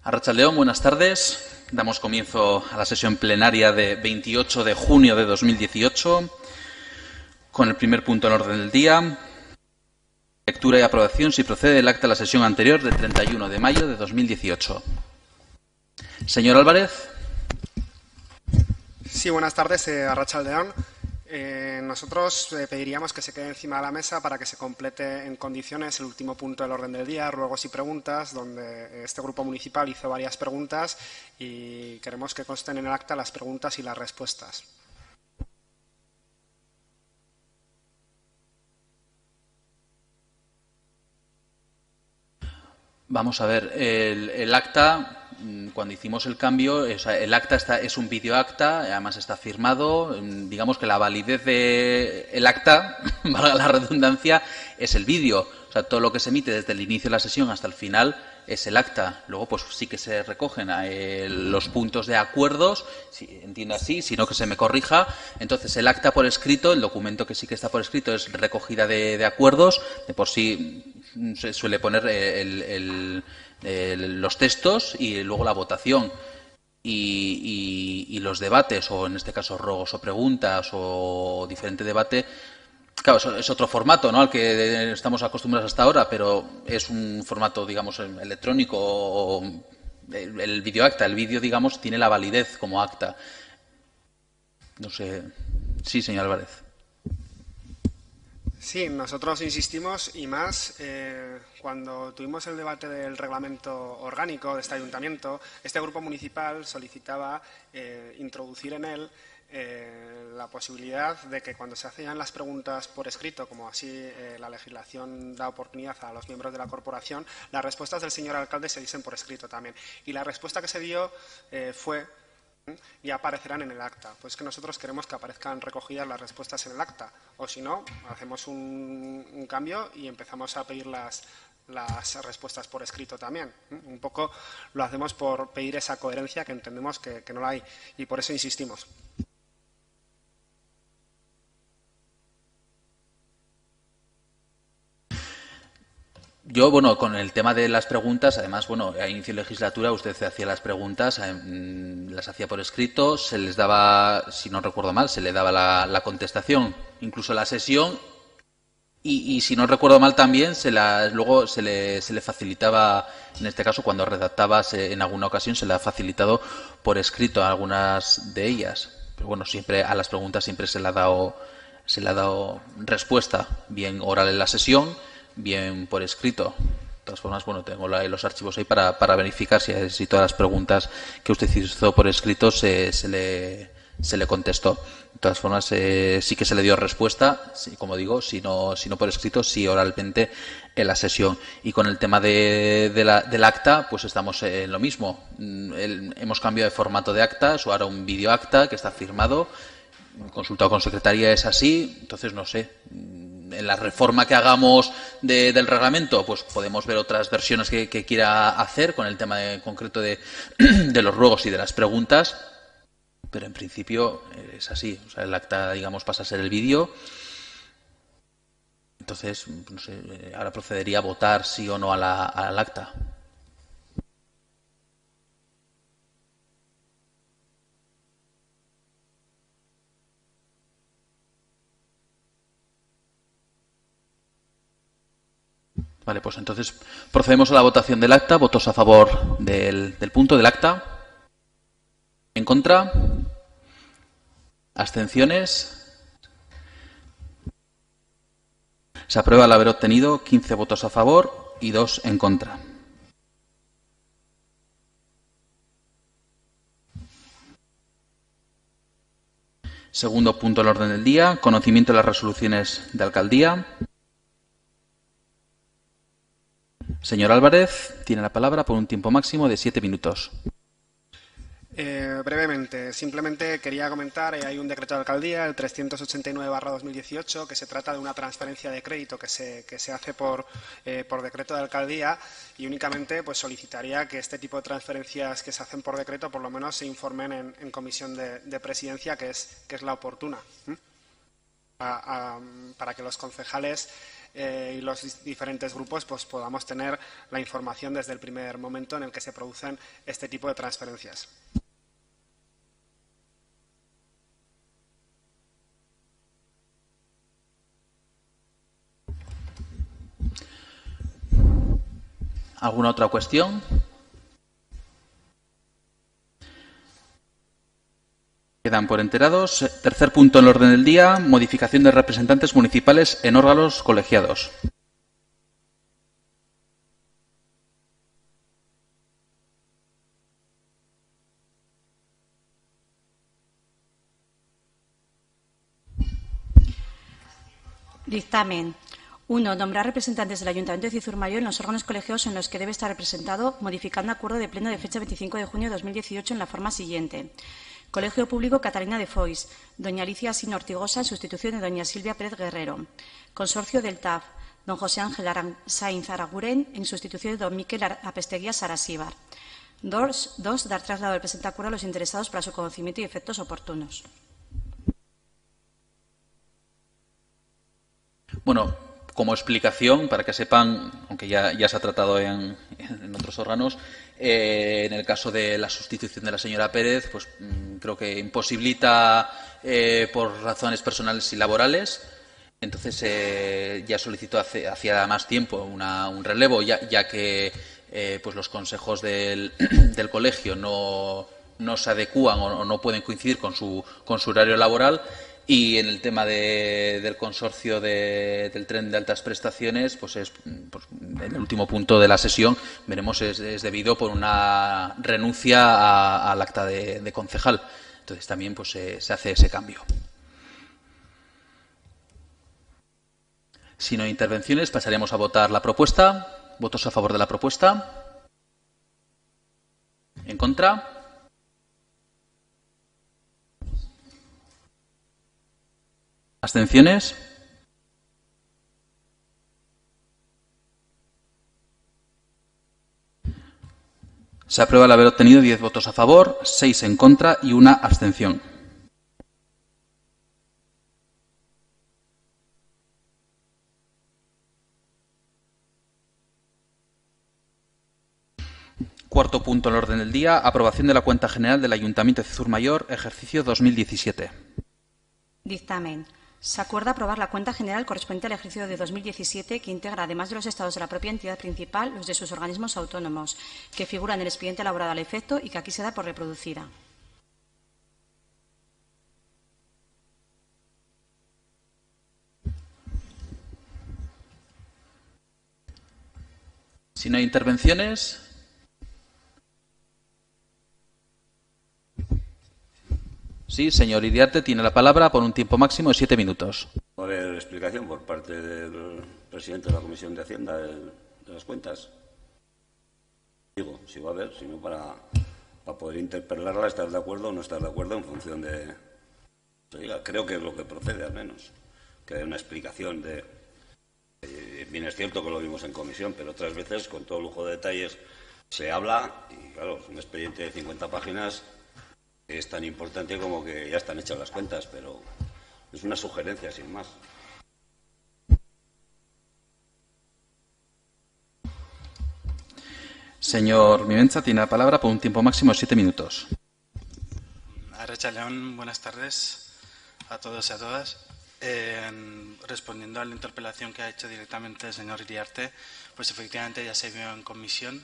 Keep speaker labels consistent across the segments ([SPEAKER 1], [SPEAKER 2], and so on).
[SPEAKER 1] Arratsaldeon, buenas tardes. Damos comienzo a la sesión plenaria de 28 de junio de 2018 con el primer punto en orden del día. Lectura y aprobación, si procede, el acta de la sesión anterior del 31 de mayo de 2018. Señor Álvarez.
[SPEAKER 2] Sí, buenas tardes, Arratsaldeon. Nosotros pediríamos que se quede encima de la mesa para que se complete en condiciones el último punto del orden del día, ruegos y preguntas, donde este grupo municipal hizo varias preguntas y queremos que consten en el acta las preguntas y las respuestas.
[SPEAKER 1] Vamos a ver, el acta, cuando hicimos el cambio, el acta es un videoacta, además está firmado. Digamos que la validez del acta, valga la redundancia, es el vídeo. O sea, todo lo que se emite desde el inicio de la sesión hasta el final es el acta. Luego, pues sí que se recogen los puntos de acuerdos, si entiendo así, sino que se me corrija. Entonces, el acta por escrito, el documento que sí que está por escrito es recogida de acuerdos. De por sí se suele poner los textos y luego la votación. Y los debates, o en este caso ruegos o preguntas o diferente debate, claro, es otro formato, ¿no?, al que estamos acostumbrados hasta ahora, pero es un formato, digamos, electrónico. O el videoacta, el vídeo, digamos, tiene la validez como acta. No sé. Sí, señor Álvarez.
[SPEAKER 2] Sí, nosotros insistimos y más cuando tuvimos el debate del reglamento orgánico de este ayuntamiento, este grupo municipal solicitaba introducir en él la posibilidad de que cuando se hacían las preguntas por escrito, como así la legislación da oportunidad a los miembros de la corporación, las respuestas del señor alcalde se diesen por escrito también. Y la respuesta que se dio fue: ya aparecerán en el acta. Pues que nosotros queremos que aparezcan recogidas las respuestas en el acta, o si no, hacemos un cambio y empezamos a pedir las respuestas por escrito también. Un poco lo hacemos por pedir esa coherencia que entendemos que no la hay, y por eso insistimos.
[SPEAKER 1] Yo, bueno, con el tema de las preguntas, además, bueno, a inicio de legislatura usted hacía las preguntas, las hacía por escrito, se les daba, si no recuerdo mal, se le daba la contestación, incluso la sesión, y si no recuerdo mal también, luego se le facilitaba, en este caso, cuando redactaba en alguna ocasión, se le ha facilitado por escrito a algunas de ellas. Pero bueno, siempre a las preguntas siempre se le ha dado respuesta, bien oral en la sesión, bien por escrito. De todas formas, bueno, tengo los archivos ahí para verificar si todas las preguntas que usted hizo por escrito se le contestó. De todas formas, sí que se le dio respuesta, sí, como digo, si no por escrito, sí oralmente en la sesión. Y con el tema del acta, pues estamos en lo mismo. Hemos cambiado de formato de acta, es ahora un videoacta que está firmado, consultado con secretaría, es así. Entonces, no sé, en la reforma que hagamos del reglamento, pues podemos ver otras versiones que quiera hacer con el tema concreto de los ruegos y de las preguntas, pero en principio es así. O sea, el acta, digamos, pasa a ser el vídeo. Entonces, no sé, ahora procedería a votar sí o no al acta. Vale, pues entonces procedemos a la votación del acta. Votos a favor del punto del acta. ¿En contra? ¿Abstenciones? Se aprueba al haber obtenido 15 votos a favor y 2 en contra. Segundo punto del orden del día, conocimiento de las resoluciones de alcaldía. Señor Álvarez, tiene la palabra por un tiempo máximo de 7 minutos.
[SPEAKER 2] Brevemente, simplemente quería comentar, hay un decreto de alcaldía, el 389/2018, que se trata de una transferencia de crédito que se hace por decreto de alcaldía, y únicamente pues solicitaría que este tipo de transferencias que se hacen por decreto por lo menos se informen en comisión de presidencia, que es la oportuna, para que los concejales y los diferentes grupos pues, podamos tener la información desde el primer momento en el que se producen este tipo de transferencias.
[SPEAKER 1] ¿Alguna otra cuestión? Quedan por enterados. Tercer punto en el orden del día, modificación de representantes municipales en órganos colegiados.
[SPEAKER 3] Dictamen. 1. Nombrar representantes del Ayuntamiento de Cizurmayor en los órganos colegiados en los que debe estar representado, modificando acuerdo de pleno de fecha 25 de junio de 2018 en la forma siguiente. Colegio Público Catalina de Foix, doña Alicia Sin Ortigosa en sustitución de doña Silvia Pérez Guerrero. Consorcio del TAF, don José Ángel Sainz Araguren en sustitución de don Miquel Apesteguía Sarasíbar. 2. Dar traslado del presente acuerdo a los interesados para su conocimiento y efectos oportunos.
[SPEAKER 1] Bueno, como explicación, para que sepan, aunque ya se ha tratado en otros órganos, en el caso de la sustitución de la señora Pérez, pues creo que imposibilita por razones personales y laborales. Entonces ya solicitó hacía más tiempo un relevo, ya que pues los consejos del colegio no se adecúan o no pueden coincidir con su horario laboral. Y en el tema del consorcio del tren de altas prestaciones, pues en el último punto de la sesión, veremos, es debido por una renuncia al acta de concejal. Entonces también pues, se hace ese cambio. Si no hay intervenciones, pasaremos a votar la propuesta. ¿Votos a favor de la propuesta? ¿En contra? ¿Abstenciones? Se aprueba el haber obtenido 10 votos a favor, 6 en contra y 1 abstención. Cuarto punto en el orden del día, aprobación de la cuenta general del Ayuntamiento de Cizurmayor, ejercicio 2017.
[SPEAKER 3] Dictamen. Se acuerda aprobar la cuenta general correspondiente al ejercicio de 2017 que integra, además de los estados de la propia entidad principal, los de sus organismos autónomos, que figuran en el expediente elaborado al efecto y que aquí se da por reproducida.
[SPEAKER 1] Si no hay intervenciones, sí, señor Iriarte, tiene la palabra por un tiempo máximo de 7 minutos.
[SPEAKER 4] ¿Va a haber explicación por parte del presidente de la Comisión de Hacienda de las cuentas? Digo, si va a haber, si no para poder interpelarla, estar de acuerdo o no estar de acuerdo en función de... Creo que es lo que procede, al menos, que haya una explicación de... bien es cierto que lo vimos en comisión, pero otras veces, con todo lujo de detalles, se habla y, claro, un expediente de 50 páginas es tan importante como que ya están hechas las cuentas, pero es una sugerencia, sin más.
[SPEAKER 1] Señor Mimenza, tiene la palabra por un tiempo máximo de 7 minutos.
[SPEAKER 5] Arratsalde-on, buenas tardes a todos y a todas. Respondiendo a la interpelación que ha hecho directamente el señor Iriarte, pues efectivamente ya se vio en comisión,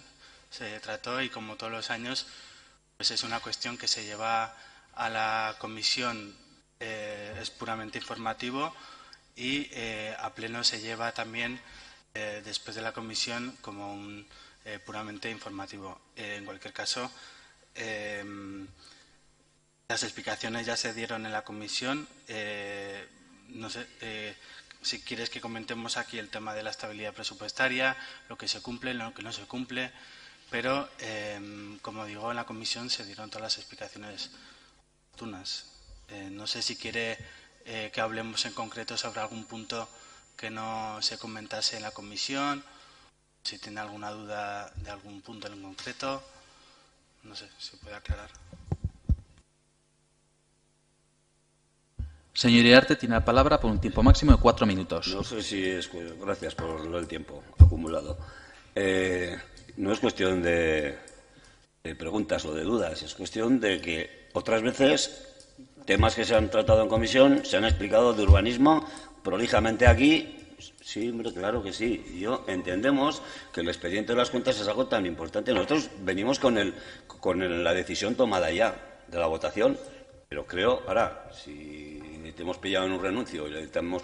[SPEAKER 5] se trató y como todos los años, pues es una cuestión que se lleva a la comisión, es puramente informativo y a pleno se lleva también después de la comisión como un puramente informativo. En cualquier caso, las explicaciones ya se dieron en la comisión. No sé si quieres que comentemos aquí el tema de la estabilidad presupuestaria, lo que se cumple, lo que no se cumple, pero, como digo, en la comisión se dieron todas las explicaciones oportunas. No sé si quiere que hablemos en concreto sobre algún punto que no se comentase en la comisión, si tiene alguna duda de algún punto en concreto. No sé si puede aclarar.
[SPEAKER 1] Señor Iriarte, tiene la palabra por un tiempo máximo de 4 minutos.
[SPEAKER 4] No sé si es... Gracias por el tiempo acumulado. No es cuestión de preguntas o de dudas, es cuestión de que otras veces temas que se han tratado en comisión se han explicado de urbanismo prolijamente aquí. Sí, hombre, claro que sí. Entendemos que el expediente de las cuentas es algo tan importante. Nosotros venimos con la decisión tomada ya de la votación, pero creo, ahora, si te hemos pillado en un renuncio y te hemos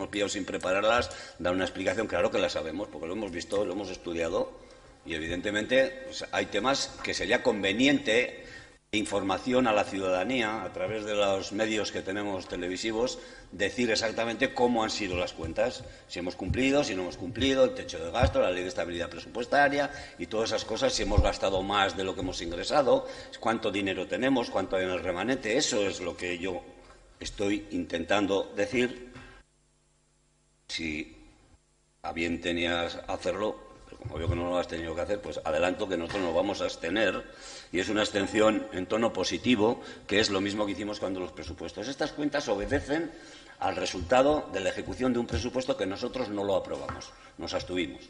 [SPEAKER 4] pillado sin prepararlas, dar una explicación, claro que la sabemos, porque lo hemos visto, lo hemos estudiado, y evidentemente pues, hay temas que sería conveniente información a la ciudadanía a través de los medios que tenemos televisivos, decir exactamente cómo han sido las cuentas, si hemos cumplido, si no hemos cumplido, el techo de gasto, la ley de estabilidad presupuestaria y todas esas cosas, si hemos gastado más de lo que hemos ingresado, cuánto dinero tenemos, cuánto hay en el remanente. Eso es lo que yo estoy intentando decir. Si a bien tenías hacerlo, como veo que no lo has tenido que hacer, pues adelanto que nosotros nos vamos a abstener, y es una abstención en tono positivo, que es lo mismo que hicimos cuando los presupuestos. Estas cuentas obedecen al resultado de la ejecución de un presupuesto que nosotros no lo aprobamos, nos abstuvimos.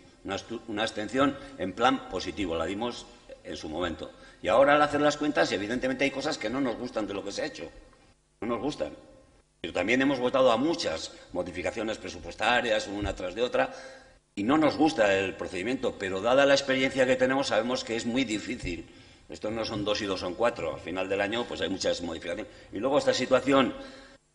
[SPEAKER 4] Una abstención en plan positivo, la dimos en su momento. Y ahora al hacer las cuentas, evidentemente hay cosas que no nos gustan de lo que se ha hecho, no nos gustan. Pero también hemos votado a muchas modificaciones presupuestarias, una tras de otra, y no nos gusta el procedimiento, pero dada la experiencia que tenemos sabemos que es muy difícil. Esto no son 2 y 2 son 4. Al final del año pues hay muchas modificaciones. Y luego esta situación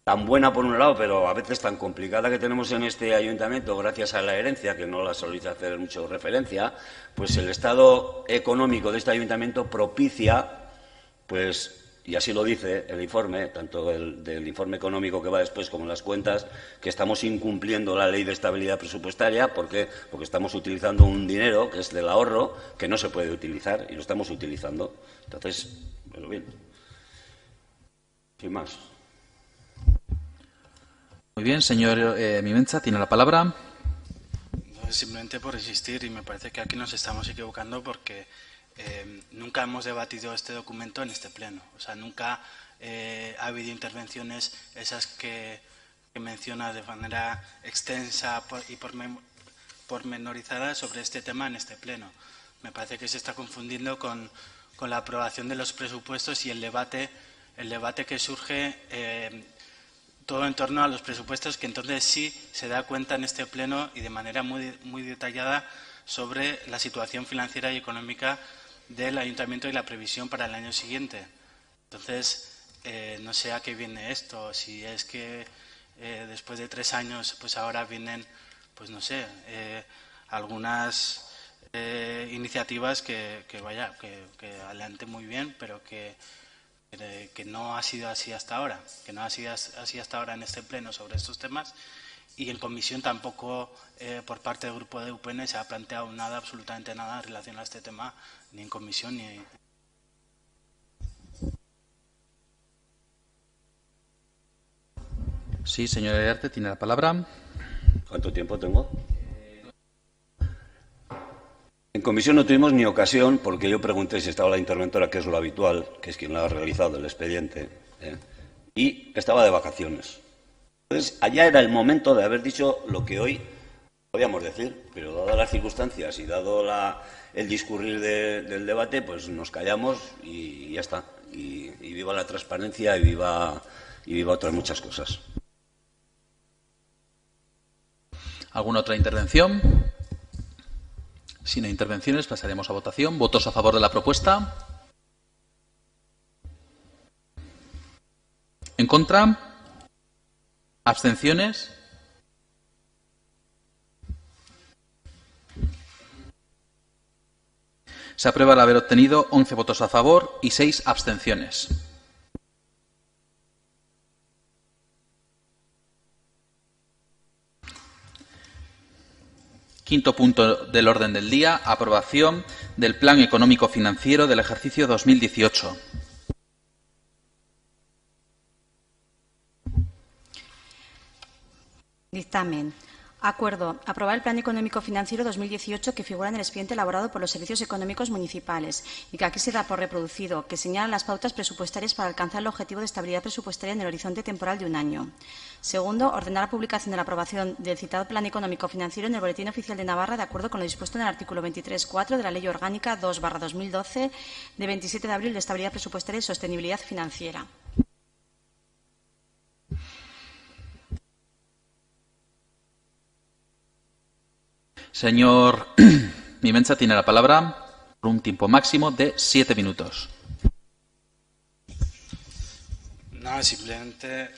[SPEAKER 4] tan buena por un lado, pero a veces tan complicada que tenemos en este ayuntamiento, gracias a la herencia, que no la solís hacer mucho referencia, pues el estado económico de este ayuntamiento propicia, pues... Y así lo dice el informe, tanto del informe económico que va después como las cuentas, que estamos incumpliendo la ley de estabilidad presupuestaria. ¿Por qué? Porque estamos utilizando un dinero que es del ahorro, que no se puede utilizar, y lo estamos utilizando. Entonces, bueno, bien. Sin más.
[SPEAKER 1] Muy bien, señor Mimenza, tiene la palabra.
[SPEAKER 5] Simplemente por insistir, y me parece que aquí nos estamos equivocando porque... nunca hemos debatido este documento en este pleno. O sea, nunca ha habido intervenciones esas que menciona de manera extensa y pormenorizada sobre este tema en este pleno. Me parece que se está confundiendo con la aprobación de los presupuestos y el debate que surge todo en torno a los presupuestos, que entonces sí se da cuenta en este pleno y de manera muy detallada sobre la situación financiera y económica del ayuntamiento y la previsión para el año siguiente. Entonces, no sé a qué viene esto, si es que después de 3 años, pues ahora vienen, pues no sé, algunas iniciativas que adelante muy bien, pero que no ha sido así hasta ahora, en este pleno sobre estos temas. Y en comisión tampoco, por parte del grupo de UPN, se ha planteado nada, absolutamente nada, en relación a este tema, ni en comisión ni...
[SPEAKER 1] Sí, señor Iriarte, tiene la palabra.
[SPEAKER 4] ¿Cuánto tiempo tengo? En comisión no tuvimos ni ocasión, porque yo pregunté si estaba la interventora, que es lo habitual, que es quien lo ha realizado el expediente, y estaba de vacaciones. Entonces, allá era el momento de haber dicho lo que hoy podíamos decir, pero dadas las circunstancias y dado el discurrir del debate, pues nos callamos y ya está. Y viva la transparencia y viva otras muchas cosas.
[SPEAKER 1] ¿Alguna otra intervención? Si no hay intervenciones, pasaremos a votación. ¿Votos a favor de la propuesta? ¿En contra? ¿Abstenciones? Se aprueba al haber obtenido 11 votos a favor y 6 abstenciones. Quinto punto del orden del día, aprobación del Plan Económico Financiero del ejercicio 2018.
[SPEAKER 3] Dictamen. Acuerdo. Aprobar el Plan Económico Financiero 2018 que figura en el expediente elaborado por los Servicios Económicos Municipales y que aquí se da por reproducido, que señala las pautas presupuestarias para alcanzar el objetivo de estabilidad presupuestaria en el horizonte temporal de un año. Segundo, ordenar la publicación de la aprobación del citado Plan Económico Financiero en el Boletín Oficial de Navarra de acuerdo con lo dispuesto en el artículo 23.4 de la Ley Orgánica 2/2012 de 27 de abril de Estabilidad Presupuestaria y Sostenibilidad Financiera.
[SPEAKER 1] Señor Mimensa tiene la palabra por un tiempo máximo de 7 minutos.
[SPEAKER 5] No, simplemente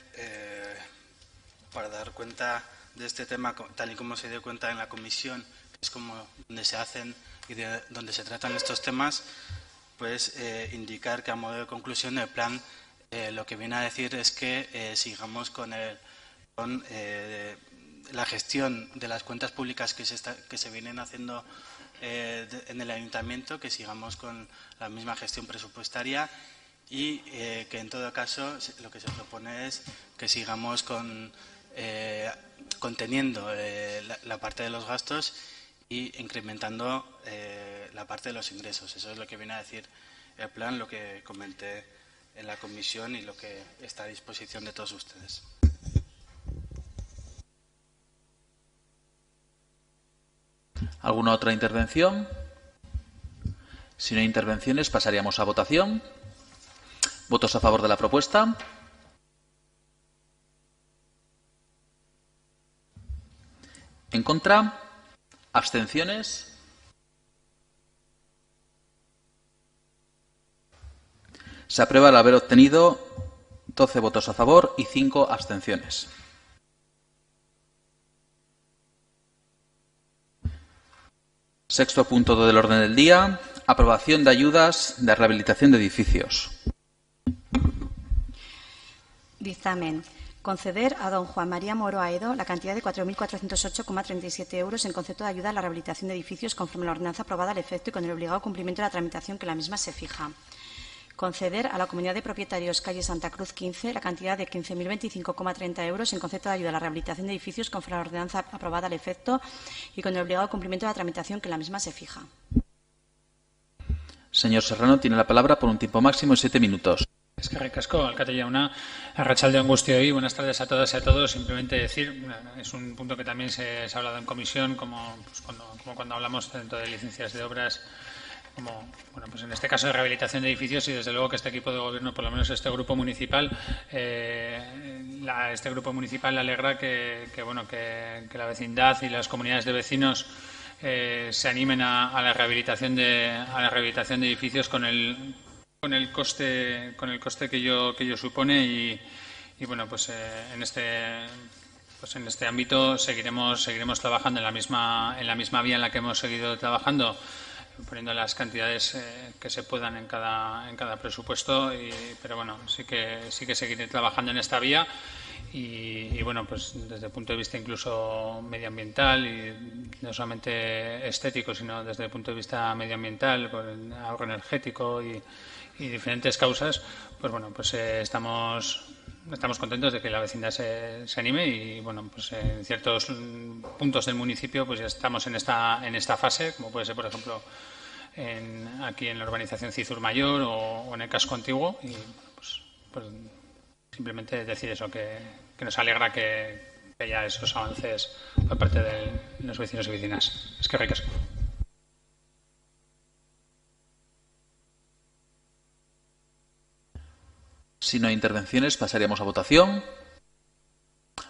[SPEAKER 5] para dar cuenta de este tema, tal y como se dio cuenta en la comisión, que es como donde se hacen y donde se tratan estos temas, pues indicar que a modo de conclusión el plan lo que viene a decir es que sigamos con la gestión de las cuentas públicas que se vienen haciendo en el ayuntamiento, que sigamos con la misma gestión presupuestaria y que en todo caso lo que se propone es que sigamos conteniendo la parte de los gastos y incrementando la parte de los ingresos. Eso es lo que viene a decir el plan, lo que comenté en la comisión y lo que está a disposición de todos ustedes.
[SPEAKER 1] ¿Alguna otra intervención? Si no hay intervenciones, pasaríamos a votación. ¿Votos a favor de la propuesta? ¿En contra? ¿Abstenciones? Se aprueba al haber obtenido 12 votos a favor y 5 abstenciones. Sexto punto del orden del día. Aprobación de ayudas de rehabilitación de edificios.
[SPEAKER 3] Dictamen. Conceder a don Juan María Moro Aedo la cantidad de 4.408,37 euros en concepto de ayuda a la rehabilitación de edificios conforme a la ordenanza aprobada al efecto y con el obligado cumplimiento de la tramitación que la misma se fija. Conceder a la Comunidad de Propietarios Calle Santa Cruz 15 la cantidad de 15.025,30 euros en concepto de ayuda a la rehabilitación de edificios conforme a la ordenanza aprobada al efecto y con el obligado cumplimiento de la tramitación que la misma se fija.
[SPEAKER 1] Señor Serrano, tiene la palabra por un tiempo máximo de 7 minutos.
[SPEAKER 6] Eskerrik asko, alkate jauna, arratsalde on guztioi, buenas tardes a todas y a todos. Simplemente decir, es un punto que también se ha hablado en comisión, como cuando hablamos dentro de licencias de obras, pues en este caso de rehabilitación de edificios, y desde luego que este equipo de gobierno, por lo menos este grupo municipal, le alegra que la vecindad y las comunidades de vecinos se animen a la rehabilitación de edificios con el coste que ello supone y en este ámbito seguiremos trabajando en la misma vía en la que hemos seguido trabajando, poniendo las cantidades que se puedan en cada presupuesto, pero sí que seguiré trabajando en esta vía y desde el punto de vista incluso medioambiental y no solamente estético, sino desde el punto de vista medioambiental, por el ahorro energético y diferentes causas, estamos contentos de que la vecindad se anime y en ciertos puntos del municipio ya estamos en esta fase, como puede ser por ejemplo aquí en la urbanización Cizur Mayor o en el casco antiguo y simplemente decir eso, que nos alegra que haya esos avances por parte de los vecinos y vecinas. Eskerrik asko.
[SPEAKER 1] Si no hay intervenciones, pasaríamos a votación.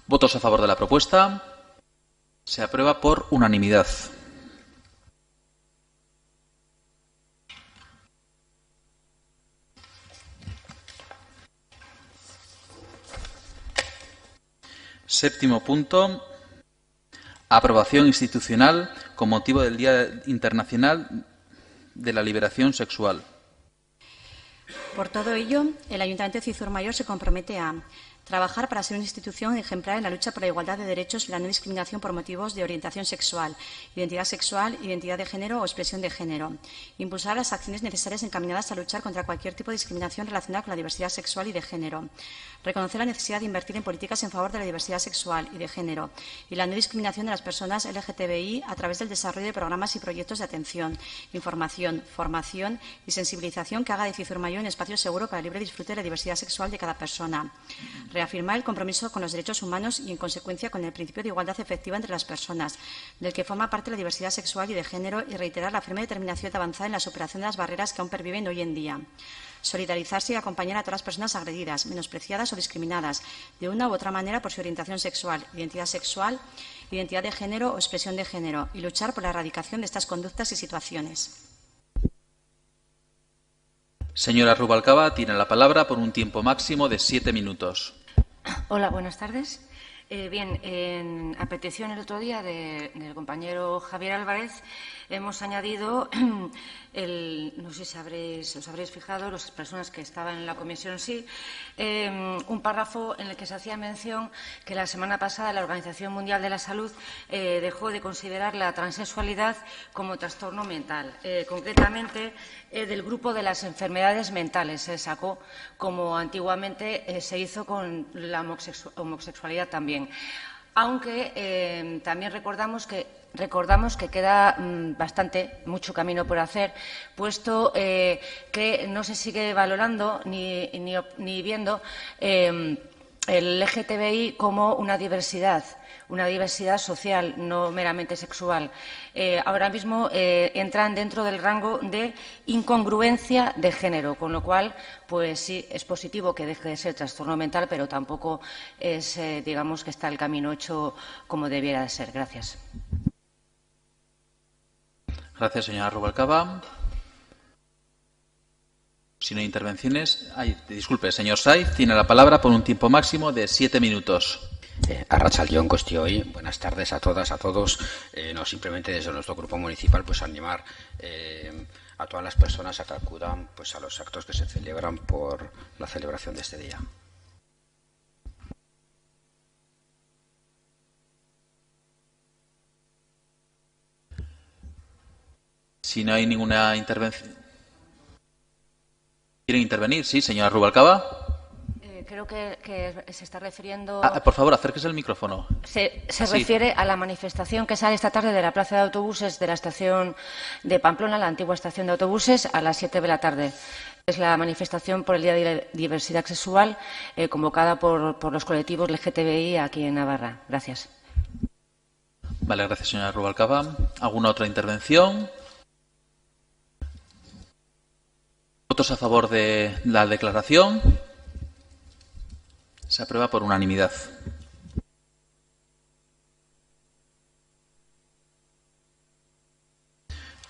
[SPEAKER 1] ¿Votos a favor de la propuesta? Se aprueba por unanimidad. Séptimo punto. Aprobación institucional con motivo del Día Internacional de la Liberación Sexual.
[SPEAKER 3] Por todo ello, el Ayuntamiento de Cizur Mayor se compromete a Trabajar para ser una institución ejemplar en la lucha por la igualdad de derechos y la no discriminación por motivos de orientación sexual, identidad de género o expresión de género. Impulsar las acciones necesarias encaminadas a luchar contra cualquier tipo de discriminación relacionada con la diversidad sexual y de género. Reconocer la necesidad de invertir en políticas en favor de la diversidad sexual y de género y la no discriminación de las personas LGTBI a través del desarrollo de programas y proyectos de atención, información, formación y sensibilización que haga de Cizurmayo un espacio seguro para el libre disfrute de la diversidad sexual de cada persona. Reafirmar el compromiso con los derechos humanos y, en consecuencia, con el principio de igualdad efectiva entre las personas, del que forma parte la diversidad sexual y de género, y reiterar la firme determinación de avanzar en la superación de las barreras que aún perviven hoy en día. Solidarizarse y acompañar a todas las personas agredidas, menospreciadas o discriminadas de una u otra manera por su orientación sexual, identidad de género o expresión de género, y luchar por la erradicación de estas conductas y situaciones.
[SPEAKER 1] Señora Rubalcaba, tiene la palabra por un tiempo máximo de 7 minutos.
[SPEAKER 7] Hola, buenas tardes. Bien, a petición el otro día del compañero Javier Álvarez, hemos añadido, no sé si os habréis fijado, las personas que estaban en la comisión, sí, un párrafo en el que se hacía mención que la semana pasada la Organización Mundial de la Salud dejó de considerar la transexualidad como trastorno mental. Concretamente, del grupo de las enfermedades mentales se sacó, como antiguamente se hizo con la homosexualidad también. Aunque también recordamos que queda mucho camino por hacer, puesto que no se sigue valorando ni viendo el LGTBI como una diversidad social, no meramente sexual. Ahora mismo entran dentro del rango de incongruencia de género, con lo cual, pues sí, es positivo que deje de ser trastorno mental, pero tampoco es, digamos, que está el camino hecho como debiera de ser. Gracias.
[SPEAKER 1] Gracias, señora Rubalcaba. Si no hay intervenciones... disculpe, señor Saiz, tiene la palabra por un tiempo máximo de 7 minutos.
[SPEAKER 8] Arratsaldeon guztioi, buenas tardes a todas, a todos. No, simplemente desde nuestro grupo municipal, pues animar a todas las personas a que acudan pues a los actos que se celebran por la celebración de este día.
[SPEAKER 1] Si no hay ninguna intervención... ¿Quieren intervenir? Sí, señora Rubalcaba.
[SPEAKER 7] Creo que se está refiriendo...
[SPEAKER 1] por favor, acérquese al micrófono.
[SPEAKER 7] Se refiere a la manifestación que sale esta tarde de la plaza de autobuses de la estación de Pamplona, la antigua estación de autobuses, a las 7 de la tarde. Es la manifestación por el Día de la Diversidad Sexual convocada por los colectivos LGTBI aquí en Navarra. Gracias.
[SPEAKER 1] Vale, gracias, señora Rubalcaba. ¿Alguna otra intervención? ¿Votos a favor de la declaración? Se aprueba por unanimidad.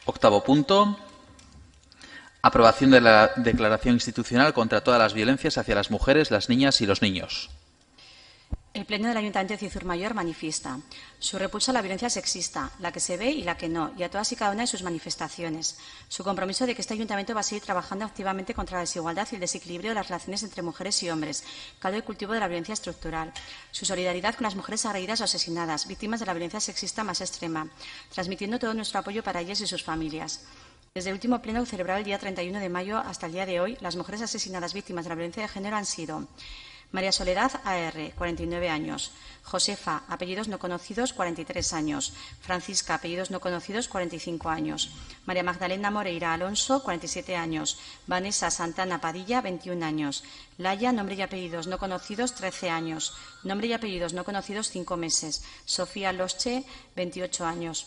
[SPEAKER 1] Octavo punto. Aprobación de la declaración institucional contra todas las violencias hacia las mujeres, las niñas y los niños.
[SPEAKER 3] El Pleno del Ayuntamiento de Cizurmayor manifiesta su repulso a la violencia sexista, la que se ve y la que no, y a todas y cada una de sus manifestaciones. Su compromiso de que este Ayuntamiento va a seguir trabajando activamente contra la desigualdad y el desequilibrio de las relaciones entre mujeres y hombres, caldo de cultivo de la violencia estructural. Su solidaridad con las mujeres agredidas o asesinadas, víctimas de la violencia sexista más extrema, transmitiendo todo nuestro apoyo para ellas y sus familias. Desde el último pleno celebrado el día 31 de mayo hasta el día de hoy, las mujeres asesinadas víctimas de la violencia de género han sido María Soledad A.R., 49 años. Josefa, apellidos no conocidos, 43 años. Francisca, apellidos no conocidos, 45 años. María Magdalena Moreira Alonso, 47 años. Vanessa Santana Padilla, 21 años. Laia, nombre y apellidos no conocidos, 13 años. Nombre y apellidos no conocidos, 5 meses. Sofía Losche, 28 años.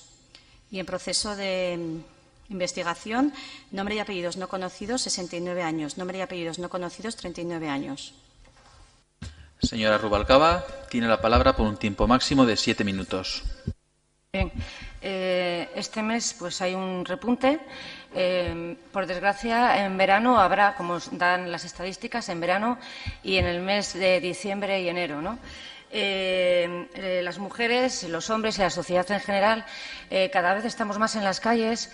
[SPEAKER 3] Y en proceso de investigación, nombre y apellidos no conocidos, 69 años. Nombre y apellidos no conocidos, 39 años.
[SPEAKER 1] Señora Rubalcaba, tiene la palabra por un tiempo máximo de 7 minutos.
[SPEAKER 7] Bien, este mes pues hay un repunte. Por desgracia, en verano habrá, como dan las estadísticas, en verano y en el mes de diciembre y enero, ¿no? Las mujeres, los hombres y la sociedad en general cada vez estamos más en las calles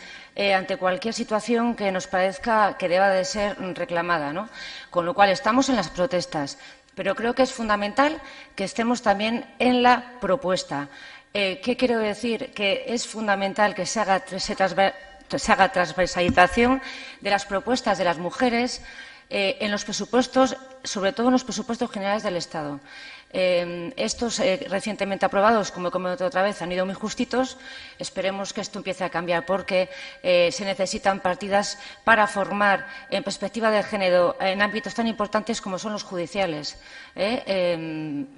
[SPEAKER 7] ante cualquier situación que nos parezca que deba de ser reclamada, ¿no? Con lo cual estamos en las protestas. Pero creo que es fundamental que estemos también en la propuesta. ¿Qué quiero decir? Que es fundamental que se haga transversalización de las propuestas de las mujeres en los presupuestos, sobre todo en los presupuestos generales del Estado. Estos recientemente aprobados, como he comentado otra vez, han ido muy justitos. Esperemos que esto empiece a cambiar porque se necesitan partidas para formar en perspectiva de género en ámbitos tan importantes como son los judiciales,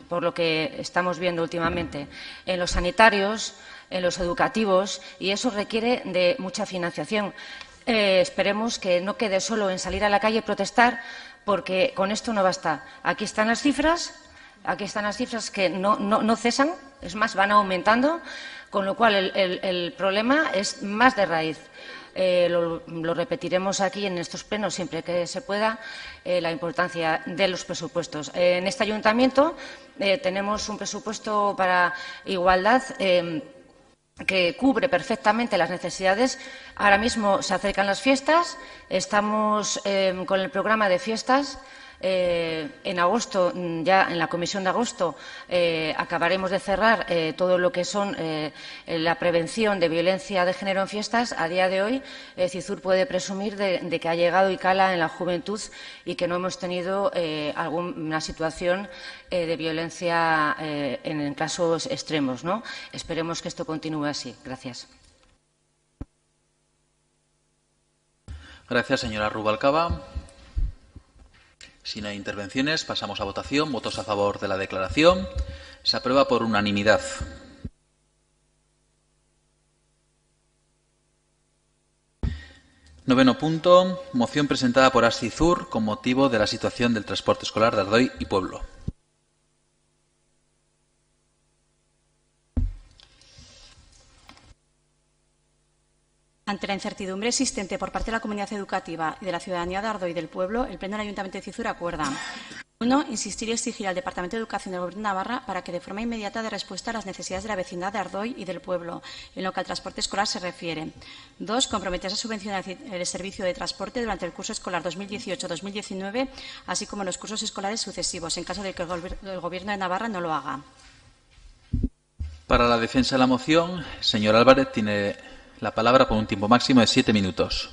[SPEAKER 7] por lo que estamos viendo últimamente, en los sanitarios, en los educativos, y eso requiere de mucha financiación. Esperemos que no quede solo en salir a la calle y protestar, porque con esto no basta. Aquí están las cifras que no cesan, es más, van aumentando, con lo cual el problema es más de raíz. Lo repetiremos aquí en estos plenos siempre que se pueda, la importancia de los presupuestos. En este ayuntamiento tenemos un presupuesto para igualdad que cubre perfectamente las necesidades. Ahora mismo se acercan las fiestas, estamos con el programa de fiestas. En agosto, ya en la comisión de agosto, acabaremos de cerrar todo lo que son la prevención de violencia de género en fiestas. A día de hoy, CISUR puede presumir de que ha llegado y cala en la juventud y que no hemos tenido alguna situación de violencia en casos extremos, ¿no? Esperemos que esto continúe así. Gracias.
[SPEAKER 1] Gracias, señora Rubalcaba. Si no hay intervenciones, pasamos a votación. Votos a favor de la declaración. Se aprueba por unanimidad. Noveno punto. Moción presentada por ASCISUR con motivo de la situación del transporte escolar de Ardoy y Pueblo.
[SPEAKER 3] Ante la incertidumbre existente por parte de la comunidad educativa y de la ciudadanía de Ardoy y del pueblo, el Pleno del Ayuntamiento de CISUR acuerda: 1. Insistir y exigir al Departamento de Educación del Gobierno de Navarra para que de forma inmediata dé respuesta a las necesidades de la vecindad de Ardoy y del pueblo, en lo que al transporte escolar se refiere. 2. Comprometerse a subvencionar el servicio de transporte durante el curso escolar 2018-2019, así como en los cursos escolares sucesivos, en caso de que el Gobierno de Navarra no lo haga.
[SPEAKER 1] Para la defensa de la moción, el señor Álvarez tiene la palabra por un tiempo máximo de 7 minutos.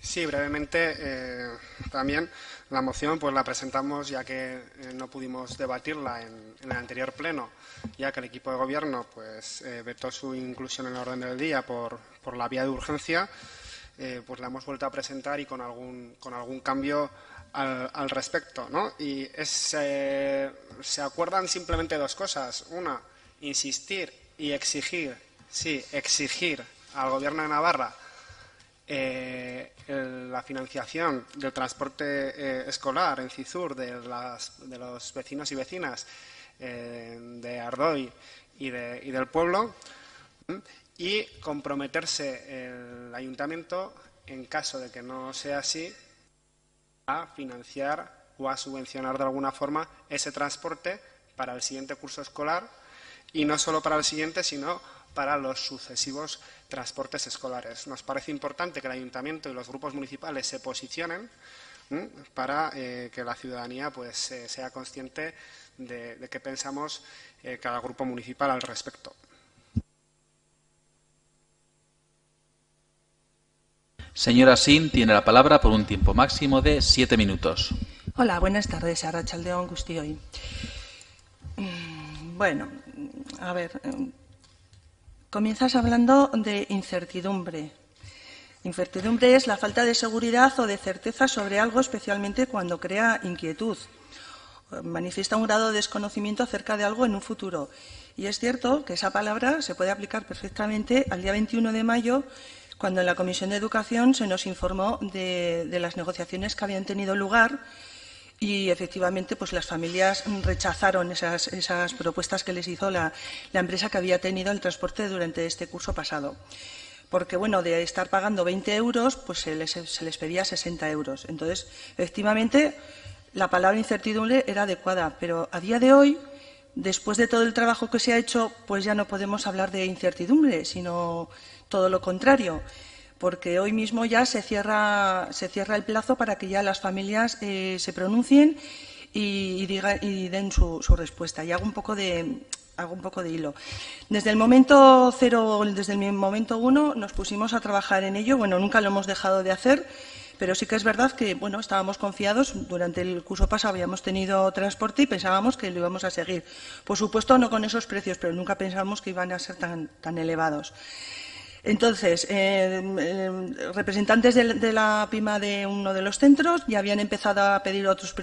[SPEAKER 2] Sí, brevemente. También la moción pues la presentamos ya que no pudimos debatirla en el anterior pleno, ya que el equipo de gobierno pues vetó su inclusión en el orden del día por la vía de urgencia. Pues la hemos vuelto a presentar y con algún cambio al respecto, ¿no? Y se acuerdan simplemente dos cosas. Una, insistir y exigir al Gobierno de Navarra la financiación del transporte escolar en CISUR de los vecinos y vecinas de Ardoy y del pueblo, y comprometerse el ayuntamiento, en caso de que no sea así, a financiar o a subvencionar de alguna forma ese transporte para el siguiente curso escolar, y no solo para el siguiente, sino para los sucesivos transportes escolares. Nos parece importante que el ayuntamiento y los grupos municipales se posicionen para que la ciudadanía pues sea consciente de qué pensamos cada grupo municipal al respecto.
[SPEAKER 1] Señora Sin tiene la palabra por un tiempo máximo de 7 minutos.
[SPEAKER 9] Hola, buenas tardes. Arratsaldeon guztioi. Bueno, a ver, comienzas hablando de incertidumbre. Incertidumbre es la falta de seguridad o de certeza sobre algo, especialmente cuando crea inquietud. Manifiesta un grado de desconocimiento acerca de algo en un futuro. Y es cierto que esa palabra se puede aplicar perfectamente al día 21 de mayo, cuando en la Comisión de Educación se nos informó de las negociaciones que habían tenido lugar. Y, efectivamente, pues las familias rechazaron esas propuestas que les hizo la empresa que había tenido el transporte durante este curso pasado. Porque, bueno, de estar pagando 20 euros, pues se les pedía 60 euros. Entonces, efectivamente, la palabra incertidumbre era adecuada. Pero a día de hoy, después de todo el trabajo que se ha hecho, pues ya no podemos hablar de incertidumbre, sino todo lo contrario. porque hoy mismo ya se cierra el plazo para que ya las familias se pronuncien y den su respuesta. Y hago un poco de hilo. Desde el momento cero, desde el momento 1, nos pusimos a trabajar en ello. Bueno, nunca lo hemos dejado de hacer, pero sí que es verdad que, bueno, estábamos confiados. Durante el curso pasado habíamos tenido transporte y pensábamos que lo íbamos a seguir. Por supuesto, no con esos precios, pero nunca pensábamos que iban a ser tan elevados. Entonces, representantes de la PIMA de uno de los centros ya habían empezado a pedir otros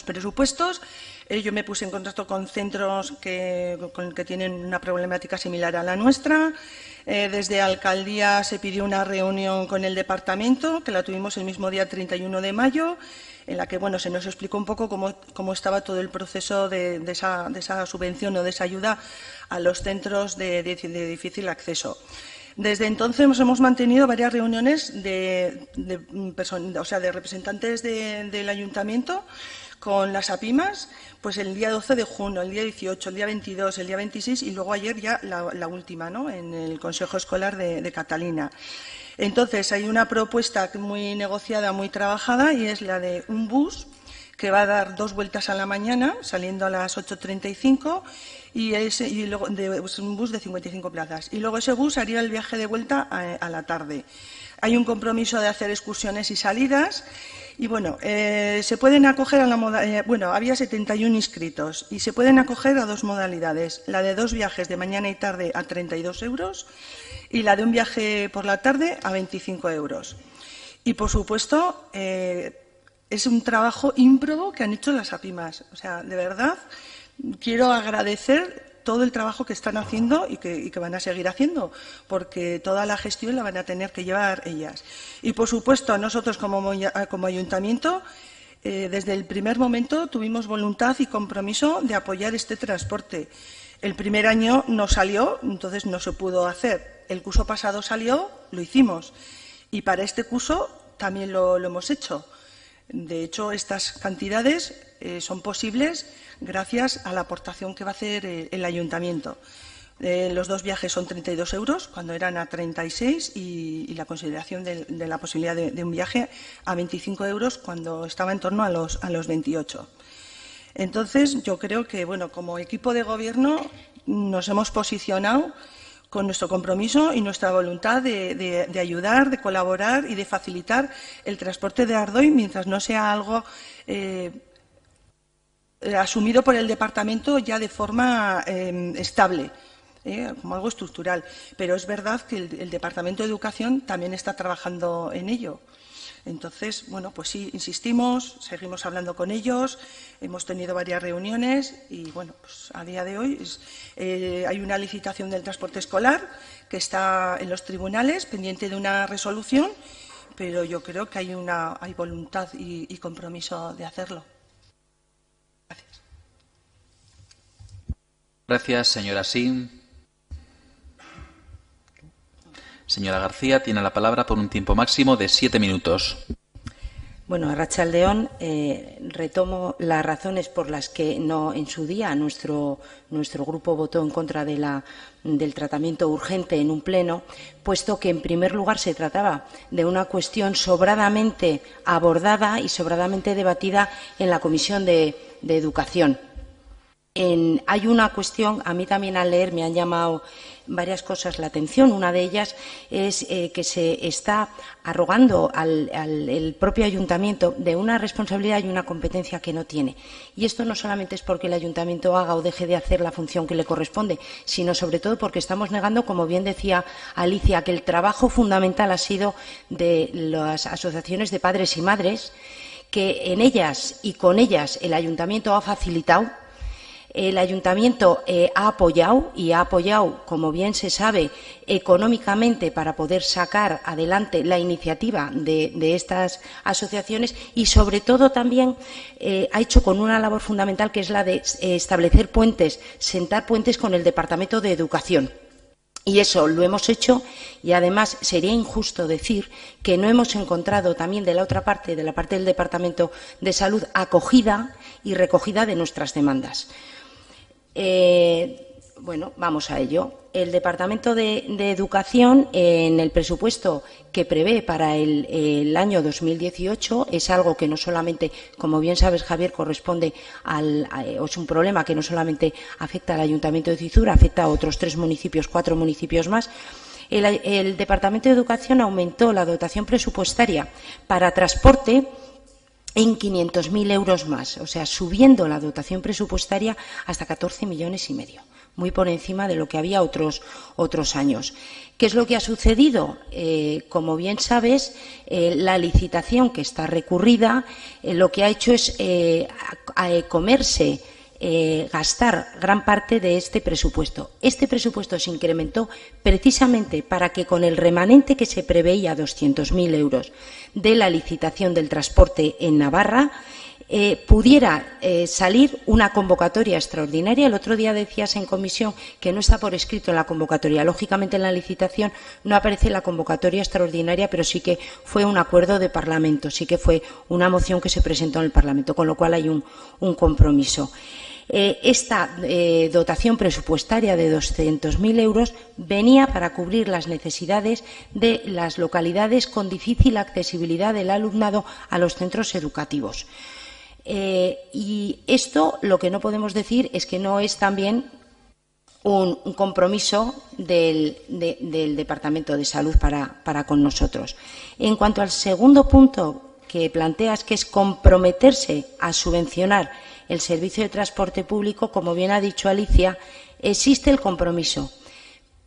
[SPEAKER 9] presupuestos. Yo me puse en contacto con centros que tienen una problemática similar a la nuestra. Desde Alcaldía se pidió una reunión con el departamento, que la tuvimos el mismo día 31 de mayo, en la que se nos explicó un poco cómo estaba todo el proceso de esa subvención o de esa ayuda a los centros de difícil acceso. Desde entonces hemos mantenido varias reuniones de representantes del ayuntamiento con las APIMAs, pues el día 12 de junio, el día 18, el día 22, el día 26 y luego ayer ya la última, ¿no?, en el Consejo Escolar de Catalina. Entonces, hay una propuesta muy negociada, muy trabajada, y es la de un bus que va a dar 2 vueltas a la mañana, saliendo a las 8:35, y luego es un bus de 55 plazas. Y luego ese bus haría el viaje de vuelta a la tarde. Hay un compromiso de hacer excursiones y salidas. Y se pueden acoger a la modalidad. Había 71 inscritos y se pueden acoger a 2 modalidades: la de 2 viajes de mañana y tarde a 32 euros y la de un viaje por la tarde a 25 euros. Y, por supuesto, es un trabajo ímprobo que han hecho las APIMAs. O sea, de verdad, quiero agradecer todo el trabajo que están haciendo y que van a seguir haciendo, porque toda la gestión la van a tener que llevar ellas. Y, por supuesto, nosotros como ayuntamiento, desde el primer momento tuvimos voluntad y compromiso de apoyar este transporte. El primer año no salió, entonces no se pudo hacer. El curso pasado salió, lo hicimos. Y para este curso también lo hemos hecho. De hecho, estas cantidades son posibles gracias a la aportación que va a hacer el ayuntamiento. Los 2 viajes son 32 euros, cuando eran a 36, y la consideración de la posibilidad de un viaje a 25 euros, cuando estaba en torno a los 28. Entonces, yo creo que, como equipo de gobierno nos hemos posicionado con nuestro compromiso y nuestra voluntad de ayudar, de colaborar y de facilitar el transporte de Ardoy mientras no sea algo asumido por el departamento ya de forma estable, como algo estructural. Pero es verdad que el Departamento de Educación también está trabajando en ello. Entonces, pues sí, insistimos, seguimos hablando con ellos, hemos tenido varias reuniones y, pues a día de hoy hay una licitación del transporte escolar que está en los tribunales, pendiente de una resolución, pero yo creo que hay voluntad y compromiso de hacerlo. Gracias.
[SPEAKER 1] Gracias, señora Sim. Señora García, tiene la palabra por un tiempo máximo de 7 minutos.
[SPEAKER 7] Bueno, Arratsaldeon, retomo las razones por las que en su día nuestro grupo votó en contra del tratamiento urgente en un pleno, puesto que, en primer lugar, se trataba de una cuestión sobradamente abordada y sobradamente debatida en la Comisión de Educación. Hay una cuestión, a mí también al leer me han llamado varias cosas la atención. Una de ellas es que se está arrogando al propio ayuntamiento de una responsabilidad y una competencia que no tiene. Y esto no solamente es porque el ayuntamiento haga o deje de hacer la función que le corresponde, sino sobre todo porque estamos negando, como bien decía Alicia, que el trabajo fundamental ha sido de las asociaciones de padres y madres, que en ellas y con ellas el ayuntamiento ha facilitado. El ayuntamiento ha apoyado, como bien se sabe, económicamente para poder sacar adelante la iniciativa de estas asociaciones y, sobre todo, también ha hecho con una labor fundamental, que es la de establecer puentes, sentar puentes con el Departamento de Educación. Y eso lo hemos hecho, y además sería injusto decir que no hemos encontrado también de la otra parte, de la parte del Departamento de Salud, acogida y recogida de nuestras demandas. Bueno, vamos a ello. El Departamento de Educación, en el presupuesto que prevé para el año 2018, es algo que no solamente, como bien sabes, Javier, corresponde es un problema que no solamente afecta al Ayuntamiento de Cizur, afecta a otros 3 municipios, 4 municipios más. El Departamento de Educación aumentó la dotación presupuestaria para transporte en 500.000 euros más, o sea, subiendo la dotación presupuestaria hasta 14,5 millones, muy por encima de lo que había otros años. ¿Qué es lo que ha sucedido? Como bien sabes, la licitación que está recurrida lo que ha hecho es gastar gran parte de este presupuesto. Este presupuesto se incrementó precisamente para que con el remanente que se preveía, 200.000 euros, de la licitación del transporte en Navarra, pudiera salir una convocatoria extraordinaria. El otro día decías en comisión que no está por escrito en la convocatoria. Lógicamente, en la licitación no aparece la convocatoria extraordinaria, pero sí que fue un acuerdo de Parlamento, sí que fue una moción que se presentó en el Parlamento, con lo cual hay un compromiso. Esta dotación presupuestaria de 200.000 euros venía para cubrir las necesidades de las localidades con difícil accesibilidad del alumnado a los centros educativos. Y esto, lo que no podemos decir es que no es también un compromiso del Departamento de Salud para con nosotros. En cuanto al segundo punto que planteas, que es comprometerse a subvencionar el servicio de transporte público, como bien ha dicho Alicia, existe el compromiso.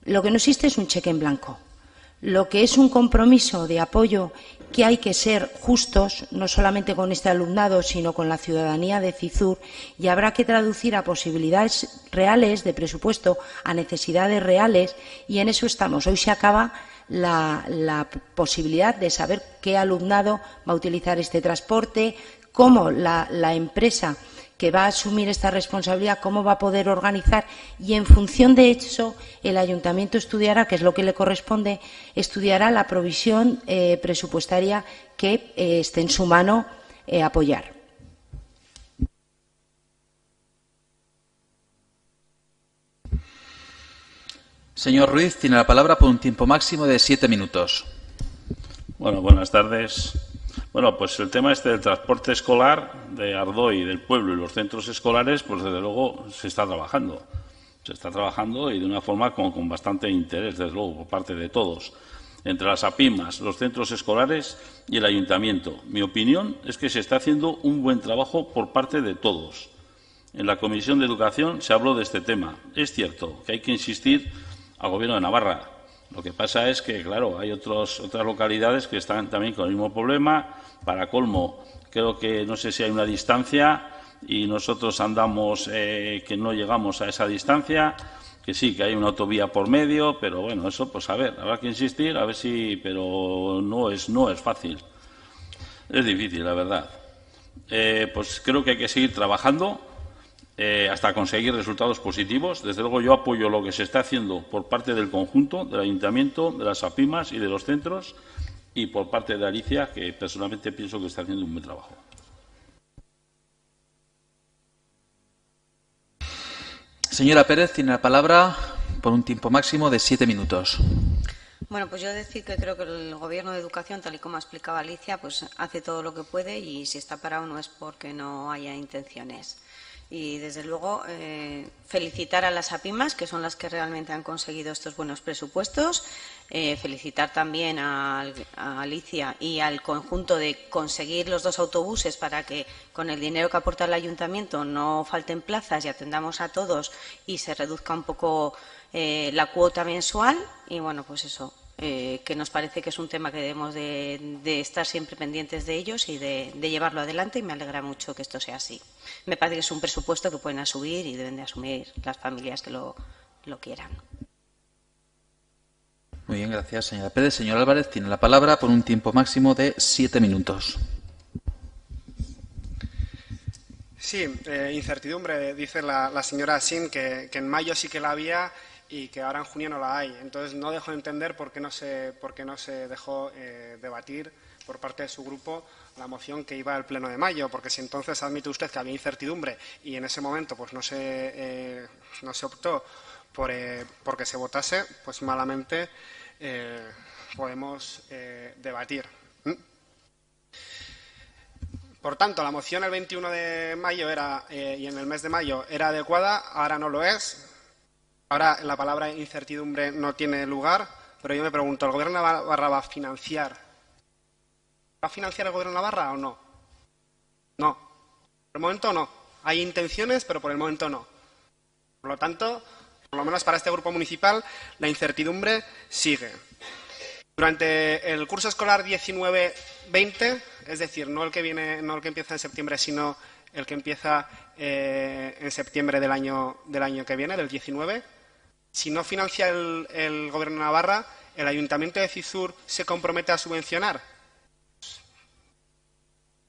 [SPEAKER 7] Lo que no existe es un cheque en blanco. Lo que es un compromiso de apoyo, que hay que ser justos, no solamente con este alumnado, sino con la ciudadanía de Cizur, y habrá que traducir a posibilidades reales de presupuesto, a necesidades reales, y en eso estamos. Hoy se acaba la posibilidad de saber qué alumnado va a utilizar este transporte, cómo la empresa que va a asumir esta responsabilidad, cómo va a poder organizar, y en función de eso el Ayuntamiento estudiará, que es lo que le corresponde, estudiará la provisión presupuestaria que esté en su mano apoyar.
[SPEAKER 1] Señor Ruiz, tiene la palabra por un tiempo máximo de 7 minutos.
[SPEAKER 10] Bueno, buenas tardes. Bueno, pues el tema del transporte escolar de Ardoy, del pueblo y los centros escolares, pues desde luego se está trabajando. Se está trabajando y de una forma con bastante interés, desde luego, por parte de todos. Entre las APIMAS, los centros escolares y el ayuntamiento. Mi opinión es que se está haciendo un buen trabajo por parte de todos. En la Comisión de Educación se habló de este tema. Es cierto que hay que insistir al Gobierno de Navarra. Lo que pasa es que, claro, hay otras localidades que están también con el mismo problema. Para colmo, creo que no sé si hay una distancia y nosotros andamos que no llegamos a esa distancia, que sí, que hay una autovía por medio, pero bueno, eso pues a ver, habrá que insistir, a ver si, pero no es fácil. Es difícil, la verdad. Pues creo que hay que seguir trabajando hasta conseguir resultados positivos. Desde luego yo apoyo lo que se está haciendo por parte del conjunto, del Ayuntamiento, de las APIMAS y de los centros, y por parte de Alicia, que personalmente pienso que está haciendo un buen trabajo.
[SPEAKER 1] Señora Pérez, tiene la palabra por un tiempo máximo de 7 minutos.
[SPEAKER 11] Bueno, pues yo decir que creo que el Gobierno de Educación, tal y como ha explicado Alicia, pues hace todo lo que puede, y si está parado no es porque no haya intenciones. Y, desde luego, felicitar a las APIMAS, que son las que realmente han conseguido estos buenos presupuestos. Felicitar también a Alicia y al conjunto de conseguir los 2 autobuses para que, con el dinero que aporta el Ayuntamiento, no falten plazas y atendamos a todos y se reduzca un poco la cuota mensual. Y, bueno, pues eso, que nos parece que es un tema que debemos de estar siempre pendientes de ellos y de llevarlo adelante, y me alegra mucho que esto sea así. Me parece que es un presupuesto que pueden asumir y deben de asumir las familias que lo quieran.
[SPEAKER 1] Muy bien, gracias, señora Pérez. Señor Álvarez, tiene la palabra por un tiempo máximo de 7 minutos.
[SPEAKER 2] Sí, incertidumbre, dice la señora Sin, que en mayo sí que la había y que ahora en junio no la hay. Entonces no dejo de entender por qué no se dejó debatir por parte de su grupo la moción que iba al Pleno de mayo, porque si entonces admite usted que había incertidumbre y en ese momento pues no se optó porque se votase, pues malamente podemos debatir. Por tanto, la moción el 21 de mayo y en el mes de mayo era adecuada, ahora no lo es. Ahora la palabra incertidumbre no tiene lugar, pero yo me pregunto, ¿el Gobierno de Navarra va a financiar? ¿Va a financiar el Gobierno de Navarra o no? No. Por el momento no. Hay intenciones, pero por el momento no. Por lo tanto, por lo menos para este grupo municipal, la incertidumbre sigue. Durante el curso escolar 19-20, es decir, no el que empieza en septiembre, sino el que empieza en septiembre del año que viene, del 19, si no financia el Gobierno de Navarra, ¿el Ayuntamiento de Cizur se compromete a subvencionar?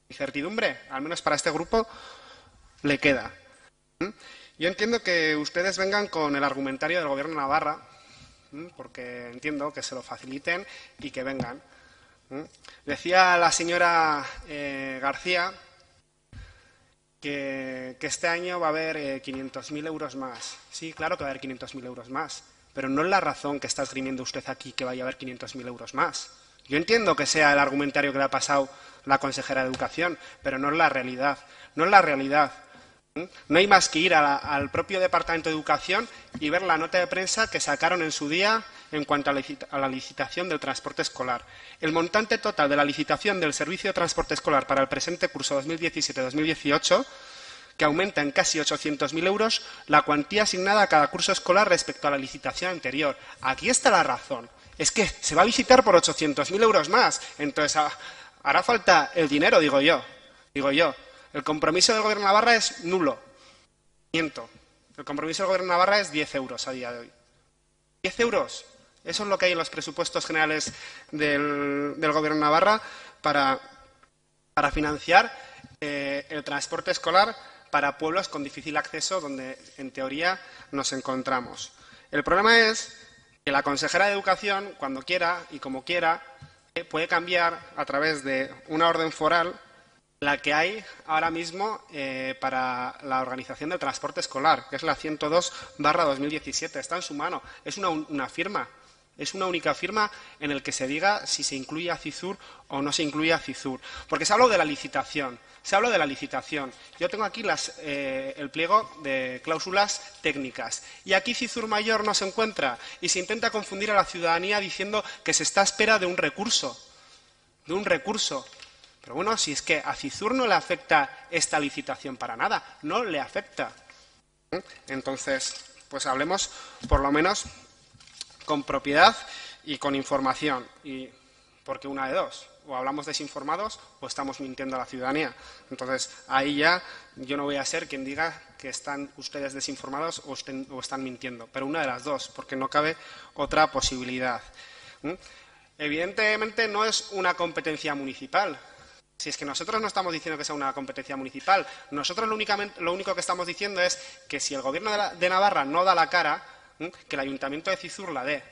[SPEAKER 2] Incertidumbre, al menos para este grupo, le queda. Yo entiendo que ustedes vengan con el argumentario del Gobierno de Navarra, porque entiendo que se lo faciliten y que vengan. Decía la señora García que este año va a haber 500.000 euros más. Sí, claro que va a haber 500.000 euros más, pero no es la razón que está esgrimiendo usted aquí que vaya a haber 500.000 euros más. Yo entiendo que sea el argumentario que le ha pasado la consejera de Educación, pero no es la realidad. No es la realidad. No hay más que ir al propio Departamento de Educación y ver la nota de prensa que sacaron en su día en cuanto a la licitación del transporte escolar. El montante total de la licitación del servicio de transporte escolar para el presente curso 2017-2018, que aumenta en casi 800.000 euros la cuantía asignada a cada curso escolar respecto a la licitación anterior. Aquí está la razón. Es que se va a licitar por 800.000 euros más. Entonces, hará falta el dinero, digo yo. El compromiso del Gobierno de Navarra es nulo. Miento. El compromiso del Gobierno de Navarra es 10 euros a día de hoy. 10 euros. Eso es lo que hay en los presupuestos generales del Gobierno de Navarra para financiar el transporte escolar para pueblos con difícil acceso, donde en teoría nos encontramos. El problema es que la consejera de Educación, cuando quiera y como quiera, puede cambiar a través de una orden foral la que hay ahora mismo para la organización del transporte escolar, que es la 102/2017. Está en su mano. Es una firma. Es una única firma en la que se diga si se incluye a Cizur o no se incluye a Cizur. Porque se ha hablado de la licitación. Yo tengo aquí el pliego de cláusulas técnicas. Y aquí Cizur Mayor no se encuentra. Y se intenta confundir a la ciudadanía diciendo que se está a espera de un recurso. Pero bueno, si es que a Cizur no le afecta esta licitación para nada. No le afecta. Entonces, pues hablemos por lo menos con propiedad y con información, porque una de dos, o hablamos desinformados o estamos mintiendo a la ciudadanía. Entonces, ahí ya yo no voy a ser quien diga que están ustedes desinformados o están mintiendo, pero una de las dos, porque no cabe otra posibilidad. Evidentemente no es una competencia municipal. Si es que nosotros no estamos diciendo que sea una competencia municipal, nosotros lo único que estamos diciendo es que si el Gobierno de Navarra no da la cara, que el Ayuntamiento de Cizur la dé.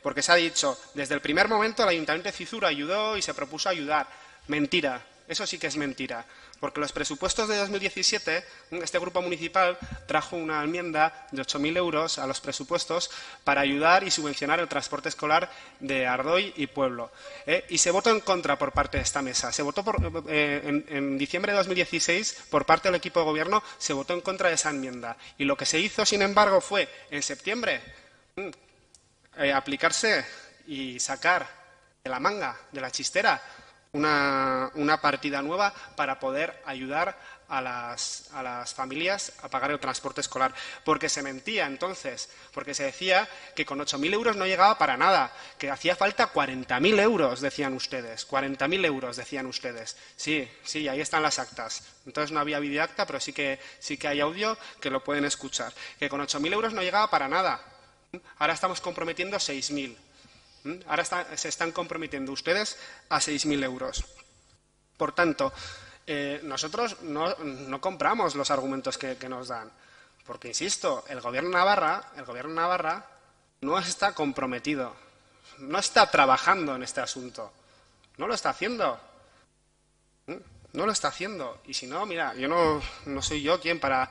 [SPEAKER 2] Porque se ha dicho, desde el primer momento el Ayuntamiento de Cizur ayudó y se propuso ayudar. Mentira, eso sí que es mentira. Porque los presupuestos de 2017, este grupo municipal trajo una enmienda de 8.000 euros a los presupuestos para ayudar y subvencionar el transporte escolar de Ardoy y Pueblo. Y se votó en contra por parte de esta mesa. Se votó en diciembre de 2016, por parte del equipo de gobierno, se votó en contra de esa enmienda. Y lo que se hizo, sin embargo, fue en septiembre aplicarse y sacar de la manga, de la chistera, una partida nueva para poder ayudar a las familias a pagar el transporte escolar. Porque se mentía entonces, porque se decía que con 8.000 euros no llegaba para nada, que hacía falta 40.000 euros, decían ustedes. 40.000 euros, decían ustedes. Sí, ahí están las actas. Entonces no había videoacta, pero sí que hay audio que lo pueden escuchar. Que con 8.000 euros no llegaba para nada. Ahora estamos comprometiendo 6.000. Ahora se están comprometiendo ustedes a 6.000 euros. Por tanto, nosotros no compramos los argumentos que nos dan. Porque, insisto, el Gobierno de Navarra no está comprometido, no está trabajando en este asunto. No lo está haciendo. Y si no, mira, yo no soy yo quien para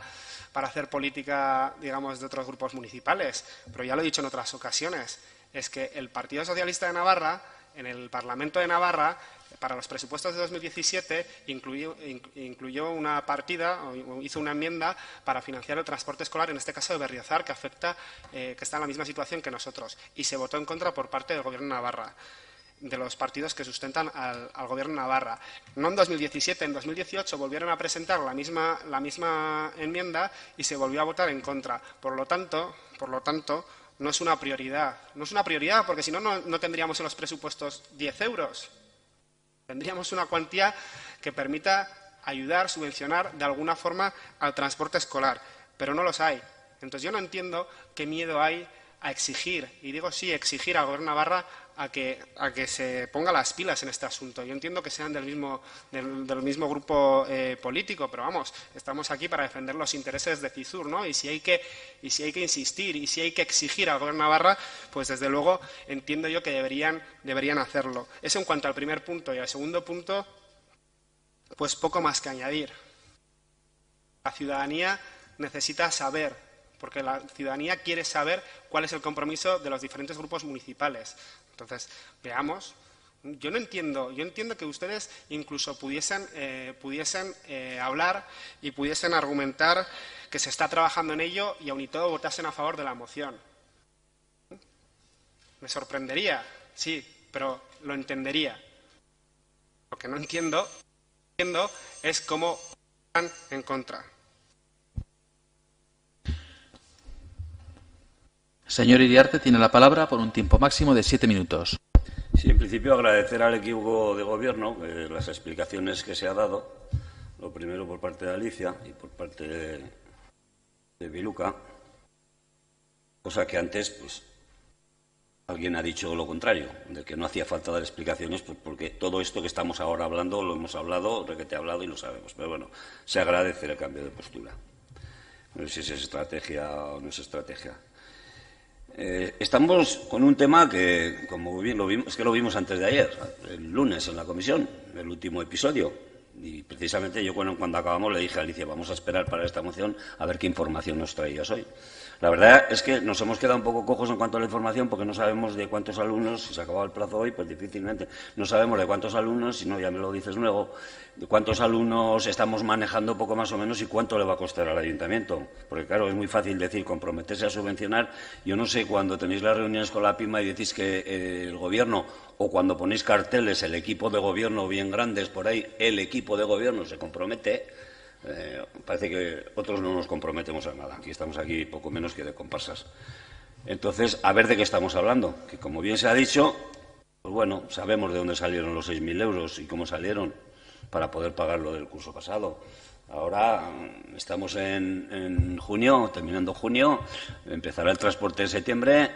[SPEAKER 2] para hacer política, digamos, de otros grupos municipales, pero ya lo he dicho en otras ocasiones, es que el Partido Socialista de Navarra, en el Parlamento de Navarra, para los presupuestos de 2017, incluyó una partida, o hizo una enmienda para financiar el transporte escolar, en este caso de Berriozar, que afecta, que está en la misma situación que nosotros, y se votó en contra por parte del Gobierno de Navarra, de los partidos que sustentan al Gobierno de Navarra. No en 2017, en 2018 volvieron a presentar la misma enmienda y se volvió a votar en contra. Por lo tanto, no es una prioridad. No es una prioridad porque si no, no tendríamos en los presupuestos 10 euros. Tendríamos una cuantía que permita ayudar, subvencionar de alguna forma al transporte escolar, pero no los hay. Entonces yo no entiendo qué miedo hay a exigir, y digo sí, exigir al Gobierno de Navarra a que se ponga las pilas en este asunto. Yo entiendo que sean del mismo grupo político, pero vamos, estamos aquí para defender los intereses de CISUR, ¿no? Y si hay que insistir y si hay que exigir al Gobierno de Navarra, pues desde luego entiendo yo que deberían hacerlo. Eso en cuanto al primer punto. Y al segundo punto, pues poco más que añadir. La ciudadanía necesita saber, porque la ciudadanía quiere saber cuál es el compromiso de los diferentes grupos municipales. Entonces, veamos. Yo entiendo que ustedes incluso pudiesen hablar y pudiesen argumentar que se está trabajando en ello y aun y todo votasen a favor de la moción. Me sorprendería, sí, pero lo entendería. Lo que no entiendo es cómo están en contra.
[SPEAKER 1] Señor Iriarte, tiene la palabra por un tiempo máximo de 7 minutos.
[SPEAKER 4] Sí, en principio agradecer al equipo de gobierno las explicaciones que se ha dado, lo primero por parte de Alicia y por parte de Viluca, cosa que antes pues alguien ha dicho lo contrario, de que no hacía falta dar explicaciones, pues porque todo esto que estamos ahora hablando lo hemos hablado, requete hablado y lo sabemos, pero bueno, se agradece el cambio de postura. No sé si es estrategia o no es estrategia. Estamos con un tema que, como bien lo vimos, es que lo vimos antes de ayer, el lunes en la comisión, el último episodio. Y precisamente yo cuando acabamos le dije a Alicia, vamos a esperar para esta moción a ver qué información nos traías hoy. La verdad es que nos hemos quedado un poco cojos en cuanto a la información porque no sabemos de cuántos alumnos, si se acababa el plazo hoy, pues difícilmente, no sabemos de cuántos alumnos, si no ya me lo dices luego, de cuántos alumnos estamos manejando poco más o menos y cuánto le va a costar al ayuntamiento. Porque claro, es muy fácil decir, comprometerse a subvencionar. Yo no sé, cuando tenéis las reuniones con la PIMA y decís que el gobierno, o cuando ponéis carteles, el equipo de gobierno bien grandes por ahí, el equipo de gobierno se compromete. Parece que otros no nos comprometemos a nada. Aquí estamos poco menos que de comparsas. Entonces, a ver de qué estamos hablando. Que como bien se ha dicho, pues bueno, sabemos de dónde salieron los 6.000 euros y cómo salieron para poder pagar lo del curso pasado. Ahora estamos en junio, terminando junio, empezará el transporte en septiembre,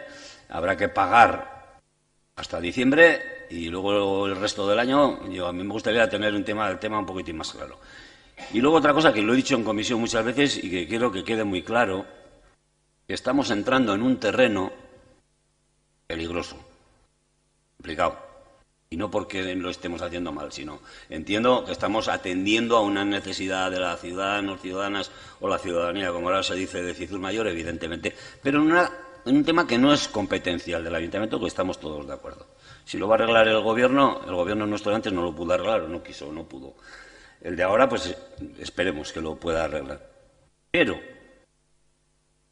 [SPEAKER 4] habrá que pagar hasta diciembre y luego el resto del año. A mí me gustaría tener el tema un poquitín más claro. Y luego otra cosa que lo he dicho en comisión muchas veces y que quiero que quede muy claro, que estamos entrando en un terreno peligroso, complicado. Y no porque lo estemos haciendo mal, sino entiendo que estamos atendiendo a una necesidad de la ciudadanos, ciudadanas o la ciudadanía, como ahora se dice, de CISUR Mayor, evidentemente, pero en un tema que no es competencial del ayuntamiento, que estamos todos de acuerdo. Si lo va a arreglar el gobierno nuestro antes no lo pudo arreglar, o no quiso, o no pudo. El de ahora, pues esperemos que lo pueda arreglar. Pero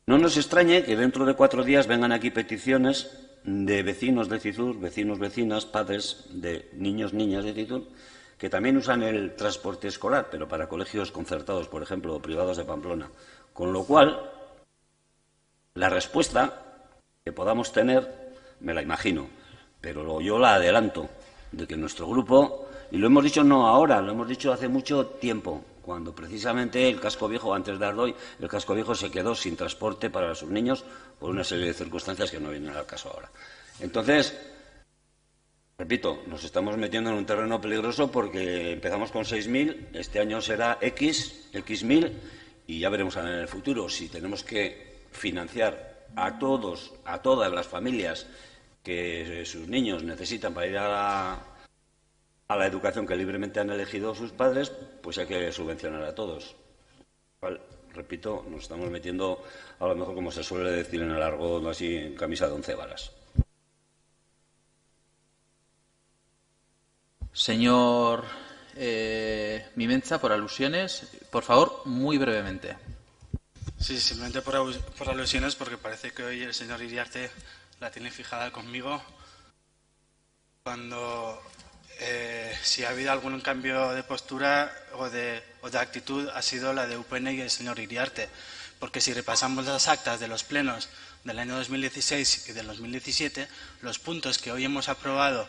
[SPEAKER 4] no nos extrañe que dentro de 4 días vengan aquí peticiones de vecinos de CISUR, vecinos, vecinas, padres de niños, niñas de CISUR, que también usan el transporte escolar, pero para colegios concertados, por ejemplo, o privados de Pamplona. Con lo cual, la respuesta que podamos tener, me la imagino, pero yo la adelanto, de que nuestro grupo, y lo hemos dicho no ahora, lo hemos dicho hace mucho tiempo, cuando precisamente el casco viejo, antes de Ardoy, el casco viejo se quedó sin transporte para sus niños por una serie de circunstancias que no vienen al caso ahora. Entonces, repito, nos estamos metiendo en un terreno peligroso porque empezamos con 6.000, este año será X mil, y ya veremos en el futuro si tenemos que financiar a todas las familias que sus niños necesitan para ir a la educación que libremente han elegido sus padres, pues hay que subvencionar a todos. repito, nos estamos metiendo, a lo mejor, como se suele decir en el argot, así, en camisa de 11 varas.
[SPEAKER 1] Señor Mimenza, por alusiones, por favor, muy brevemente.
[SPEAKER 5] Sí, simplemente por alusiones, porque parece que hoy el señor Iriarte la tiene fijada conmigo. Cuando si ha habido algún cambio de postura o de actitud, ha sido la de UPN y el señor Iriarte. Porque si repasamos las actas de los plenos del año 2016 y del 2017, los puntos que hoy hemos aprobado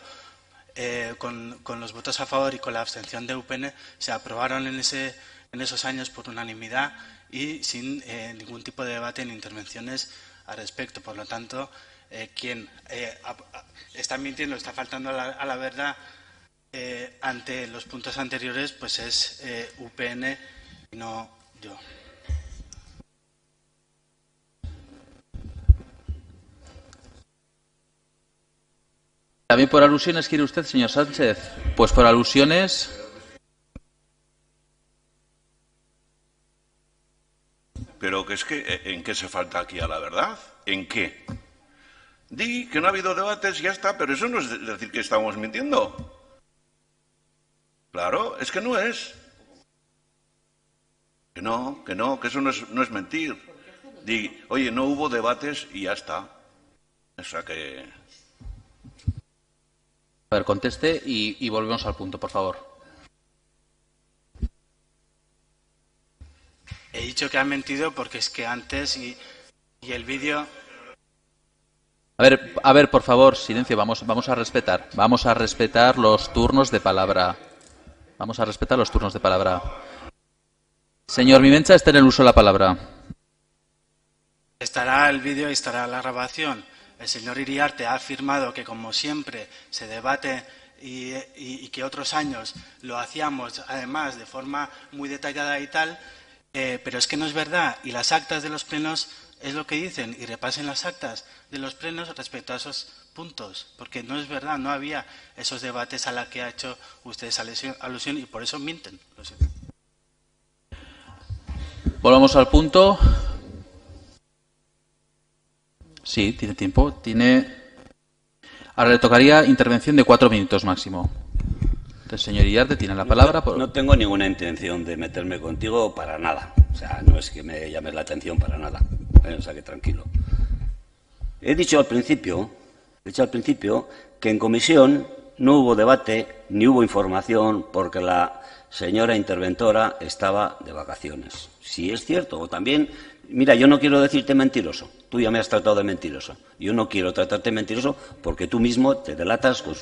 [SPEAKER 5] con los votos a favor y con la abstención de UPN se aprobaron en esos años por unanimidad y sin ningún tipo de debate ni intervenciones al respecto. Por lo tanto, quien está mintiendo, está faltando a la verdad ante los puntos anteriores, pues es UPN y no yo.
[SPEAKER 1] ¿También por alusiones quiere usted, señor Sánchez? Pues por alusiones.
[SPEAKER 12] Pero que es que, ¿en qué se falta aquí a la verdad? ¿En qué? Di que no ha habido debates y ya está, pero eso no es decir que estamos mintiendo. Claro, es que no es. Que no, que eso no es mentir. Di, oye, no hubo debates y ya está. O sea que...
[SPEAKER 1] A ver, conteste y volvemos al punto, por favor.
[SPEAKER 5] He dicho que ha mentido porque es que antes y el vídeo...
[SPEAKER 1] A ver, por favor, silencio, vamos a respetar. Vamos a respetar los turnos de palabra. Vamos a respetar los turnos de palabra. Señor Mimenza, está en el uso de la palabra.
[SPEAKER 5] Estará el vídeo y estará la grabación. El señor Iriarte ha afirmado que, como siempre, se debate y que otros años lo hacíamos, además, de forma muy detallada y tal, pero es que no es verdad. Y las actas de los plenos es lo que dicen. Y repasen las actas de los plenos respecto a esos puntos. Porque no es verdad, no había esos debates a los que ha hecho ustedes alusión y por eso mienten. Lo sé.
[SPEAKER 1] Volvamos al punto. Sí, tiene tiempo. Ahora le tocaría intervención de 4 minutos máximo. Entonces, señor Iriarte, tiene la palabra.
[SPEAKER 4] No tengo ninguna intención de meterme contigo para nada. O sea, no es que me llames la atención para nada. O sea, que tranquilo. He dicho al principio que en comisión no hubo debate ni hubo información porque la señora interventora estaba de vacaciones. Si es cierto, o también... Mira, yo no quiero decirte mentiroso. Tú ya me has tratado de mentiroso. Yo no quiero tratarte mentiroso porque tú mismo te delatas con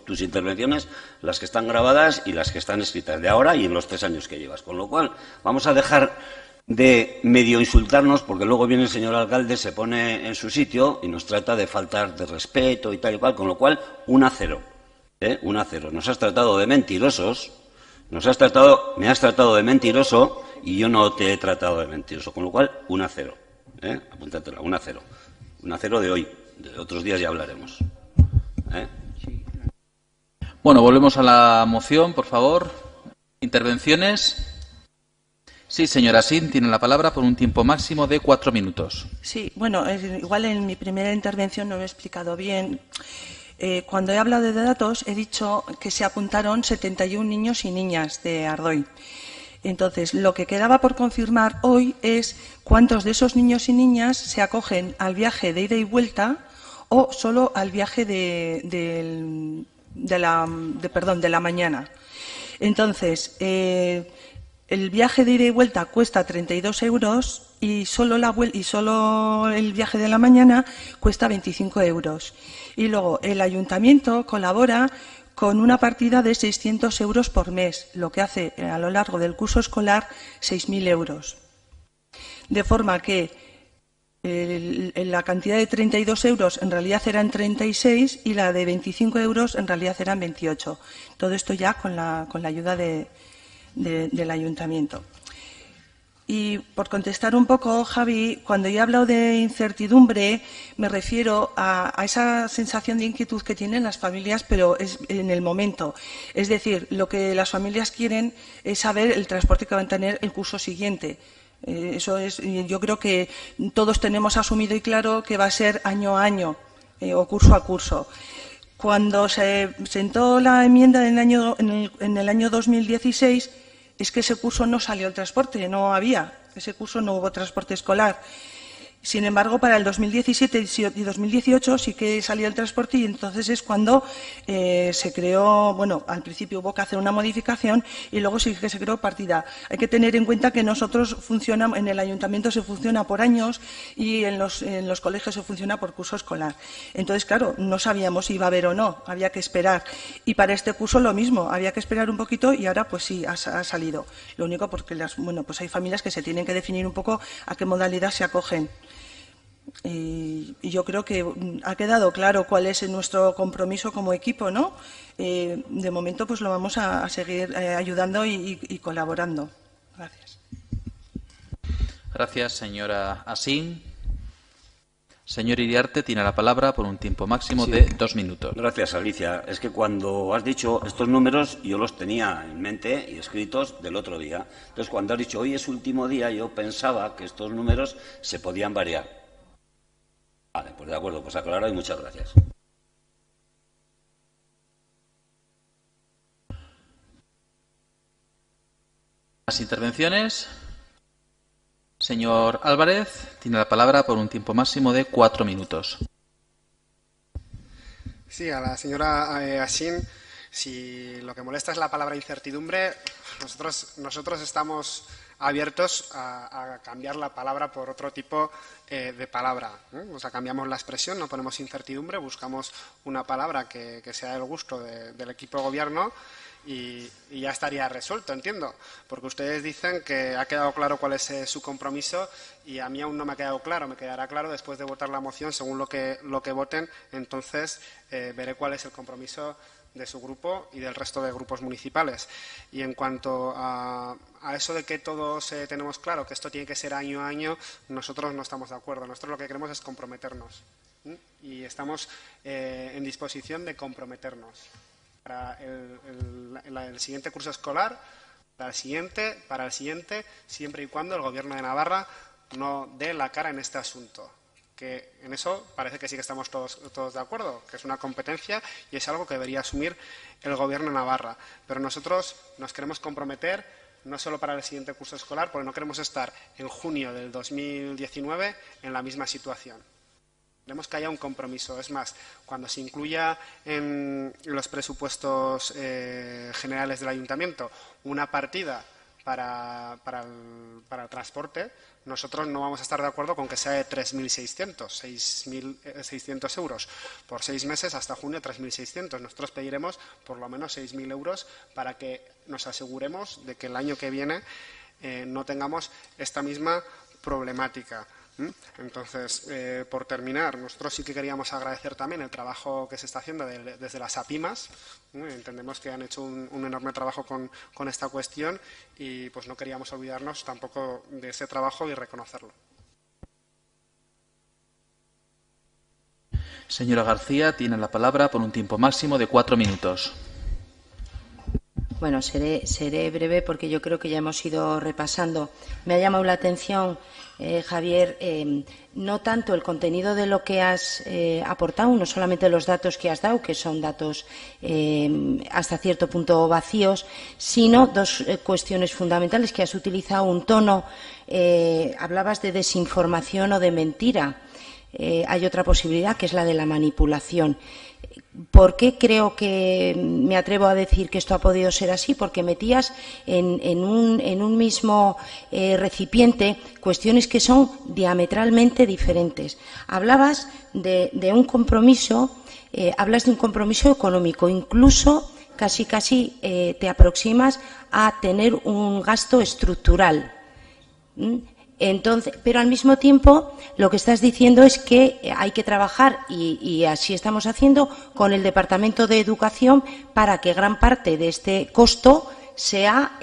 [SPEAKER 4] tus intervenciones, las que están grabadas y las que están escritas de ahora y en los 3 años que llevas. Con lo cual, vamos a dejar de medio insultarnos porque luego viene el señor alcalde, se pone en su sitio y nos trata de faltar de respeto y tal y cual. Con lo cual, 1-0. 1-0. Nos has tratado de mentirosos. Me has tratado de mentiroso y yo no te he tratado de mentiroso, con lo cual 1-0. Apúntatela, 1-0. 1-0 de hoy, de otros días ya hablaremos.
[SPEAKER 1] Bueno, volvemos a la moción, por favor. Intervenciones. Sí, señora Sin, tiene la palabra por un tiempo máximo de 4 minutos.
[SPEAKER 9] Sí, bueno, igual en mi primera intervención no me he explicado bien. Cuando he hablado de datos, he dicho que se apuntaron 71 niños y niñas de Ardoy. Entonces, lo que quedaba por confirmar hoy es cuántos de esos niños y niñas se acogen al viaje de ida y vuelta o solo al viaje de la mañana. Entonces, el viaje de ida y vuelta cuesta 32 euros y solo el viaje de la mañana cuesta 25 euros. Y luego el ayuntamiento colabora con una partida de 600 euros por mes, lo que hace a lo largo del curso escolar 6.000 euros. De forma que la cantidad de 32 euros en realidad eran 36 y la de 25 euros en realidad eran 28. Todo esto ya con la ayuda del ayuntamiento. Y por contestar un poco, Javi, cuando yo he hablado de incertidumbre, me refiero a esa sensación de inquietud que tienen las familias, pero es en el momento. Es decir, lo que las familias quieren es saber el transporte que van a tener el curso siguiente. Eso es, yo creo que todos tenemos asumido y claro que va a ser año a año o curso a curso. Cuando se presentó la enmienda en el año 2016, es que ese curso no salió el transporte, no había, ese curso no hubo transporte escolar. Sin embargo, para el 2017 y 2018 sí que salió el transporte y entonces es cuando se creó, bueno, al principio hubo que hacer una modificación y luego sí que se creó partida. Hay que tener en cuenta que nosotros en el ayuntamiento se funciona por años y en los colegios se funciona por curso escolar. Entonces, claro, no sabíamos si iba a haber o no, había que esperar. Y para este curso lo mismo, había que esperar un poquito y ahora pues sí, ha salido. Lo único porque pues hay familias que se tienen que definir un poco a qué modalidad se acogen. Y yo creo que ha quedado claro cuál es nuestro compromiso como equipo, ¿no? De momento, pues lo vamos a seguir ayudando y colaborando. Gracias.
[SPEAKER 1] Gracias, señora Asín. Señor Iriarte, tiene la palabra por un tiempo máximo de 2 minutos.
[SPEAKER 4] Gracias, Alicia. Es que cuando has dicho estos números, yo los tenía en mente y escritos del otro día. Entonces, cuando has dicho hoy es último día, yo pensaba que estos números se podían variar. Vale, pues de acuerdo, pues aclarado y muchas gracias.
[SPEAKER 1] Las intervenciones. Señor Álvarez, tiene la palabra por un tiempo máximo de 4 minutos.
[SPEAKER 2] Sí, a la señora Asín, si lo que molesta es la palabra incertidumbre, nosotros estamos abiertos a cambiar la palabra por otro tipo de palabra. O sea, cambiamos la expresión, no ponemos incertidumbre, buscamos una palabra que sea del gusto del equipo de gobierno y ya estaría resuelto, entiendo. Porque ustedes dicen que ha quedado claro cuál es su compromiso y a mí aún no me ha quedado claro. Me quedará claro después de votar la moción, según lo que voten. Entonces, veré cuál es el compromiso de su grupo y del resto de grupos municipales. Y en cuanto a eso de que todos tenemos claro que esto tiene que ser año a año, nosotros no estamos de acuerdo. Nosotros lo que queremos es comprometernos. Y estamos en disposición de comprometernos para el siguiente curso escolar, para el siguiente, siempre y cuando el Gobierno de Navarra no dé la cara en este asunto. Que en eso parece que sí que estamos todos de acuerdo, que es una competencia y es algo que debería asumir el Gobierno de Navarra. Pero nosotros nos queremos comprometer no solo para el siguiente curso escolar, porque no queremos estar en junio del 2019 en la misma situación. Queremos que haya un compromiso. Es más, cuando se incluya en los presupuestos generales del Ayuntamiento una partida para el transporte, nosotros no vamos a estar de acuerdo con que sea de 6.600 euros por 6 meses hasta junio, 3.600. Nosotros pediremos por lo menos 6.000 euros para que nos aseguremos de que el año que viene no tengamos esta misma problemática. Entonces, por terminar, nosotros sí que queríamos agradecer también el trabajo que se está haciendo desde las APIMAS. Entendemos que han hecho un enorme trabajo con esta cuestión y pues no queríamos olvidarnos tampoco de ese trabajo y reconocerlo.
[SPEAKER 1] Señora García, tiene la palabra por un tiempo máximo de 4 minutos.
[SPEAKER 7] Bueno, seré breve porque yo creo que ya hemos ido repasando. Me ha llamado la atención, Javier, no tanto el contenido de lo que has aportado, no solamente los datos que has dado, que son datos hasta cierto punto vacíos, sino dos cuestiones fundamentales que has utilizado un tono. Hablabas de desinformación o de mentira. Hay otra posibilidad, que es la de la manipulación. ¿Por qué creo que me atrevo a decir que esto ha podido ser así? Porque metías en un mismo recipiente cuestiones que son diametralmente diferentes. Hablabas de un compromiso, hablas de un compromiso económico, incluso casi te aproximas a tener un gasto estructural. Entonces, pero al mismo tiempo lo que estás diciendo es que hay que trabajar, y así estamos haciendo, con el Departamento de Educación para que gran parte de este costo sea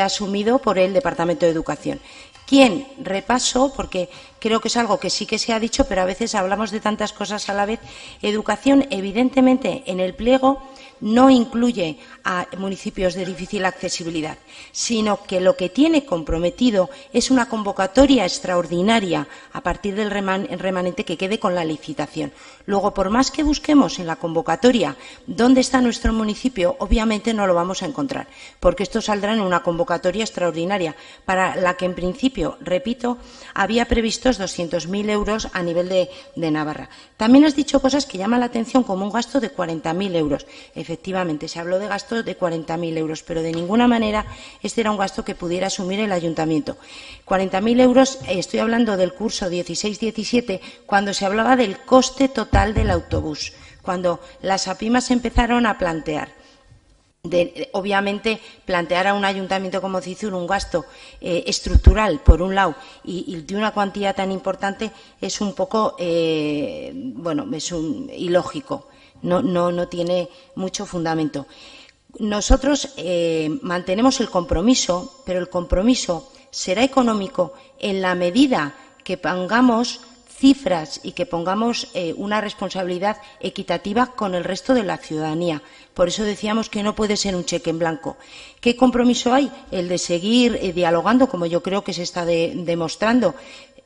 [SPEAKER 7] asumido por el Departamento de Educación. ¿Quién? Repaso, porque
[SPEAKER 13] creo que es algo que sí que se ha dicho, pero a veces hablamos de tantas cosas a la vez. Educación, evidentemente, en el pliego no incluye a municipios de difícil accesibilidad, sino que lo que tiene comprometido es una convocatoria extraordinaria a partir del remanente que quede con la licitación. Luego, por más que busquemos en la convocatoria dónde está nuestro municipio, obviamente no lo vamos a encontrar, porque esto saldrá en una convocatoria extraordinaria, para la que en principio, repito, había previstos 200.000 euros a nivel de Navarra. También has dicho cosas que llaman la atención, como un gasto de 40.000 euros. Efectivamente, se habló de gasto de 40.000 euros, pero de ninguna manera este era un gasto que pudiera asumir el ayuntamiento. 40.000 euros, estoy hablando del curso 16-17, cuando se hablaba del coste total del autobús, cuando las APIMAS empezaron a plantear. Obviamente, plantear a un ayuntamiento como Cizur un gasto estructural, por un lado, y de una cuantía tan importante es un poco, bueno, es ilógico. No tiene mucho fundamento. Nosotros mantenemos el compromiso, pero el compromiso será económico en la medida que pongamos cifras y que pongamos una responsabilidad equitativa con el resto de la ciudadanía. Por eso decíamos que no puede ser un cheque en blanco. ¿Qué compromiso hay? El de seguir dialogando, como yo creo que se está demostrando.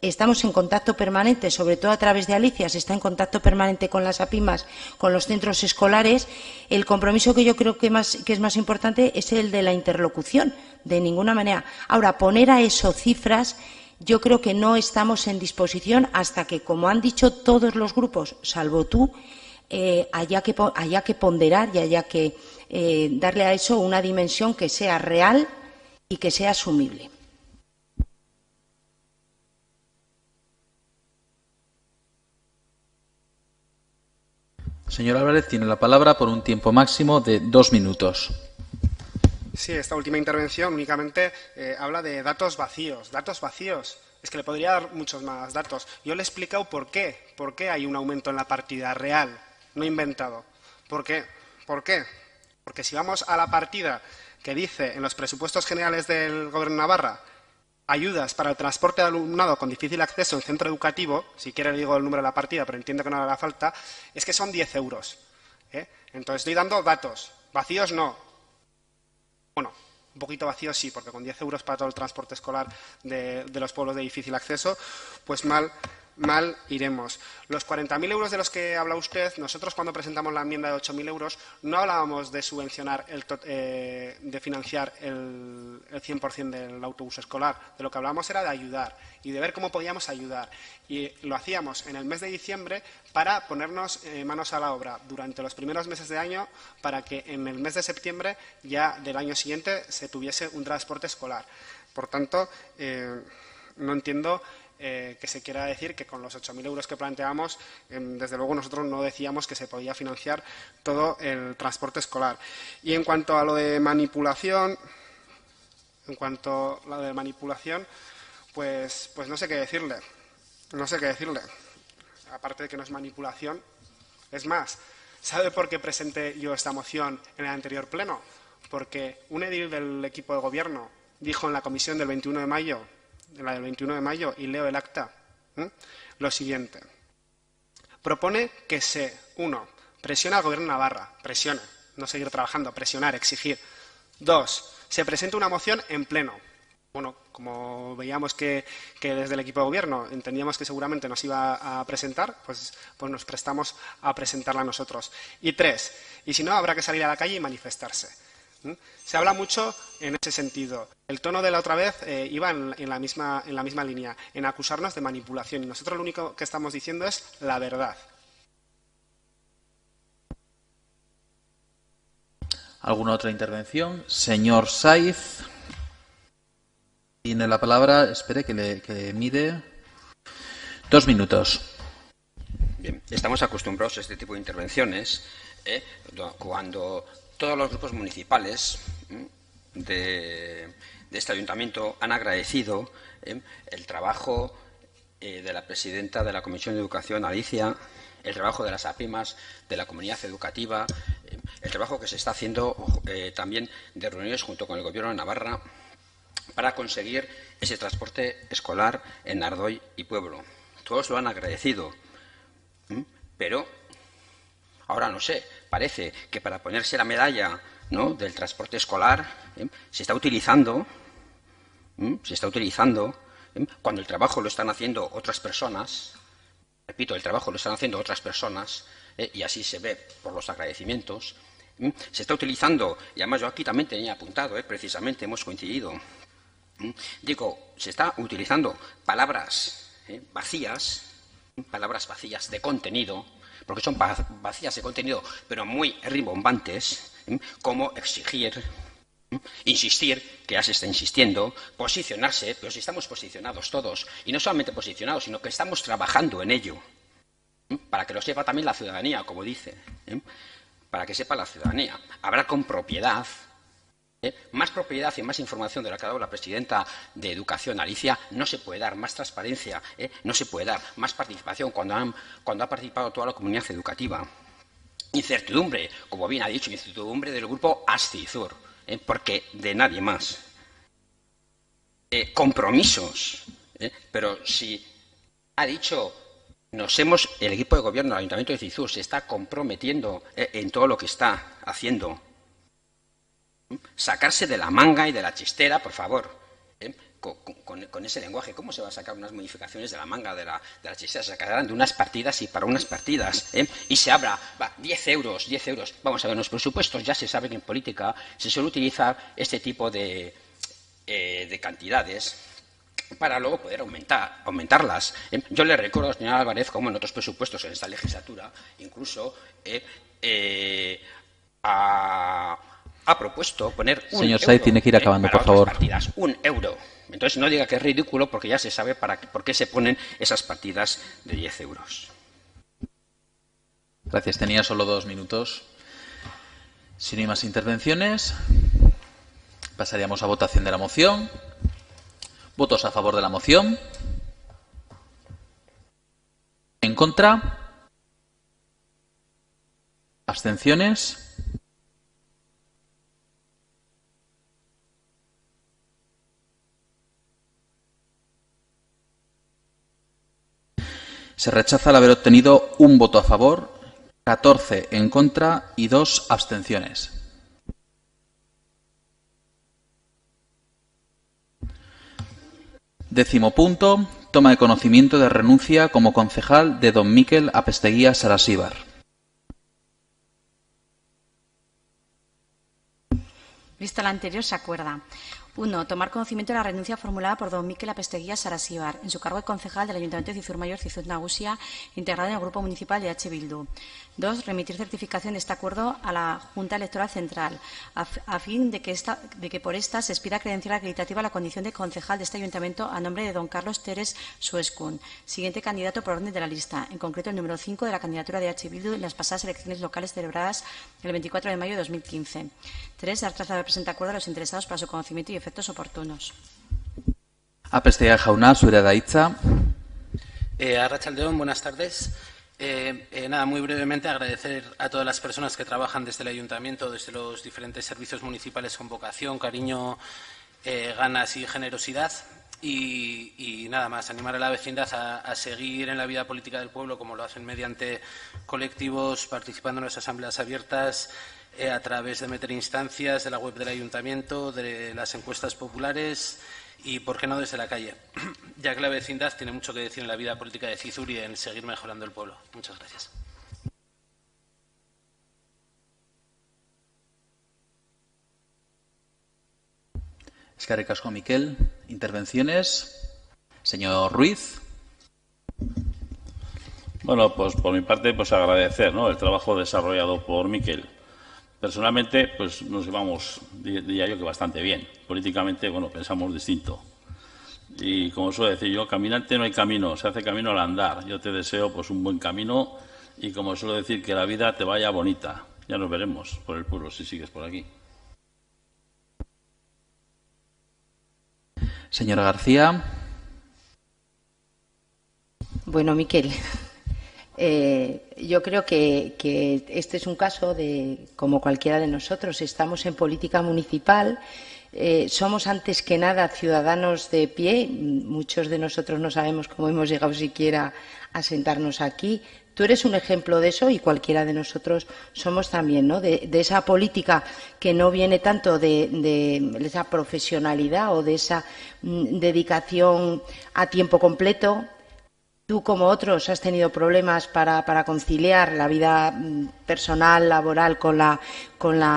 [SPEAKER 13] Estamos en contacto permanente, sobre todo a través de Alicia, se está en contacto permanente con las APIMAS, con los centros escolares. El compromiso que yo creo que es más importante es el de la interlocución, de ninguna manera. Ahora, poner a eso cifras, yo creo que no estamos en disposición hasta que, como han dicho todos los grupos, salvo tú, haya que ponderar y haya que darle a eso una dimensión que sea real y que sea asumible.
[SPEAKER 1] Señor Álvarez, tiene la palabra por un tiempo máximo de 2 minutos.
[SPEAKER 2] Sí, esta última intervención únicamente habla de datos vacíos. Datos vacíos. Es que le podría dar muchos más datos. Yo le he explicado por qué. ¿Por qué hay un aumento en la partida real? No inventado. ¿Por qué? ¿Por qué? Porque si vamos a la partida que dice en los presupuestos generales del Gobierno de Navarra, ayudas para el transporte de alumnado con difícil acceso en centro educativo, si quiere le digo el número de la partida, pero entiendo que no hará falta, es que son 10 euros. Entonces estoy dando datos. Vacíos no. Bueno, un poquito vacíos sí, porque con 10 euros para todo el transporte escolar de los pueblos de difícil acceso, pues mal iremos. Los 40.000 euros de los que habla usted, nosotros cuando presentamos la enmienda de 8.000 euros no hablábamos de subvencionar, de financiar el 100% del autobús escolar. De lo que hablábamos era de ayudar y de ver cómo podíamos ayudar. Y lo hacíamos en el mes de diciembre para ponernos manos a la obra durante los primeros meses de año para que en el mes de septiembre ya del año siguiente se tuviese un transporte escolar. Por tanto, no entiendo que se quiera decir que con los 8.000 euros que planteamos, desde luego nosotros no decíamos que se podía financiar todo el transporte escolar. Y en cuanto a lo de manipulación, pues no sé qué decirle. No sé qué decirle. Aparte de que no es manipulación. Es más, ¿sabe por qué presenté yo esta moción en el anterior pleno? Porque un edil del equipo de gobierno dijo en la comisión del 21 de mayo, y leo el acta, lo siguiente. Propone que presione al Gobierno de Navarra, presione, no seguir trabajando, presionar, exigir. 2, se presenta una moción en pleno. Bueno, como veíamos que desde el equipo de gobierno entendíamos que seguramente nos iba a presentar, pues nos prestamos a presentarla nosotros. Y 3, y si no, habrá que salir a la calle y manifestarse. Se habla mucho en ese sentido. El tono de la otra vez iba en la misma línea, en acusarnos de manipulación. Y nosotros lo único que estamos diciendo es la verdad.
[SPEAKER 1] ¿Alguna otra intervención? Señor Saiz. Tiene la palabra. Espere que mire. 2 minutos.
[SPEAKER 8] Bien, estamos acostumbrados a este tipo de intervenciones cuando todos los grupos municipales de este ayuntamiento han agradecido el trabajo de la presidenta de la Comisión de Educación, Alicia, el trabajo de las APIMAS, de la comunidad educativa, el trabajo que se está haciendo también de reuniones junto con el Gobierno de Navarra para conseguir ese transporte escolar en Ardoy y Pueblo. Todos lo han agradecido, pero ahora no sé, parece que para ponerse la medalla, ¿no?, del transporte escolar se está utilizando cuando el trabajo lo están haciendo otras personas. Repito, el trabajo lo están haciendo otras personas, y así se ve por los agradecimientos. Se está utilizando, y además yo aquí también tenía apuntado, precisamente hemos coincidido. Digo, se está utilizando palabras vacías de contenido, porque son vacías de contenido, pero muy rimbombantes, como exigir, insistir, que ya se está insistiendo, posicionarse, pero si estamos posicionados todos, y no solamente posicionados, sino que estamos trabajando en ello, para que lo sepa también la ciudadanía, como dice, para que sepa la ciudadanía. Hablar con propiedad, más propiedad y más información de la que ha dado la presidenta de Educación, Alicia. No se puede dar más transparencia, no se puede dar más participación cuando ha participado toda la comunidad educativa. Incertidumbre, como bien ha dicho, incertidumbre del grupo Ascizur, porque de nadie más. Compromisos, pero si ha dicho, el equipo de gobierno del Ayuntamiento de Cizur se está comprometiendo en todo lo que está haciendo. Sacarse de la manga y de la chistera, por favor, con ese lenguaje. ¿Cómo se va a sacar unas modificaciones de la manga, de la chistera? Se sacarán de unas partidas y para unas partidas, y se habla, 10 euros. Vamos a ver, en los presupuestos ya se sabe que en política se suele utilizar este tipo de cantidades para luego poder aumentarlas. Yo le recuerdo, señora Álvarez, como en otros presupuestos en esta legislatura, incluso ha propuesto poner un
[SPEAKER 1] Señor Saiz, tiene que ir acabando, por favor.
[SPEAKER 8] Partidas, 1 euro. Entonces no diga que es ridículo, porque ya se sabe por qué se ponen esas partidas de 10 euros.
[SPEAKER 1] Gracias. Tenía solo 2 minutos. Si no hay más intervenciones, pasaríamos a votación de la moción. ¿Votos a favor de la moción? ¿En contra? ¿Abstenciones? Se rechaza el haber obtenido un voto a favor, 14 en contra y 2 abstenciones. Décimo punto. Toma de conocimiento de renuncia como concejal de don Mikel Apesteguía Sarasíbar.
[SPEAKER 3] Vista la anterior, se acuerda. 1. Tomar conocimiento de la renuncia formulada por don Mikel Apesteguía Sarasíbar en su cargo de concejal del Ayuntamiento de Cizur Mayor, Cizur Nagusia, integrado en el Grupo Municipal de H. Bildu. 2. Remitir certificación de este acuerdo a la Junta Electoral Central, a fin de que por esta se expida credencial acreditativa a la condición de concejal de este Ayuntamiento a nombre de don Carlos Teres Suescun, siguiente candidato por orden de la lista, en concreto el número 5 de la candidatura de H. Bildu en las pasadas elecciones locales celebradas el 24 de mayo de 2015. 3. Dar traslado al presente acuerdo a los interesados para su conocimiento y efectos oportunos.
[SPEAKER 1] Apesteguía jauna, zurea da hitza.
[SPEAKER 14] Arratsaldeon, buenas tardes. Nada, muy brevemente agradecer a todas las personas que trabajan desde el Ayuntamiento, desde los diferentes servicios municipales con vocación, cariño, ganas y generosidad. Y nada más, animar a la vecindad a seguir en la vida política del pueblo como lo hacen mediante colectivos, participando en las asambleas abiertas, a través de meter instancias de la web del Ayuntamiento, de las encuestas populares y, por qué no, desde la calle, ya que la vecindad tiene mucho que decir en la vida política de Cizur y en seguir mejorando el pueblo. Muchas gracias.
[SPEAKER 1] Eskerrik asko, Mikel. Intervenciones. Señor Ruiz.
[SPEAKER 10] Bueno, pues por mi parte, pues agradecer, ¿no?, el trabajo desarrollado por Mikel. Personalmente, pues nos llevamos, diría yo, que bastante bien. Políticamente, bueno, pensamos distinto. Y como suelo decir yo, caminante no hay camino, se hace camino al andar. Yo te deseo pues un buen camino y, como suelo decir, que la vida te vaya bonita. Ya nos veremos por el pueblo si sigues por aquí.
[SPEAKER 1] Señora García.
[SPEAKER 13] Bueno, Mikel, yo creo que este es un caso de, como cualquiera de nosotros, estamos en política municipal, somos antes que nada ciudadanos de pie. Muchos de nosotros no sabemos cómo hemos llegado siquiera a sentarnos aquí. Tú eres un ejemplo de eso y cualquiera de nosotros somos también, ¿no? De esa política que no viene tanto de esa profesionalidad o de esa dedicación a tiempo completo. Tú, como otros, has tenido problemas para conciliar la vida personal, laboral con la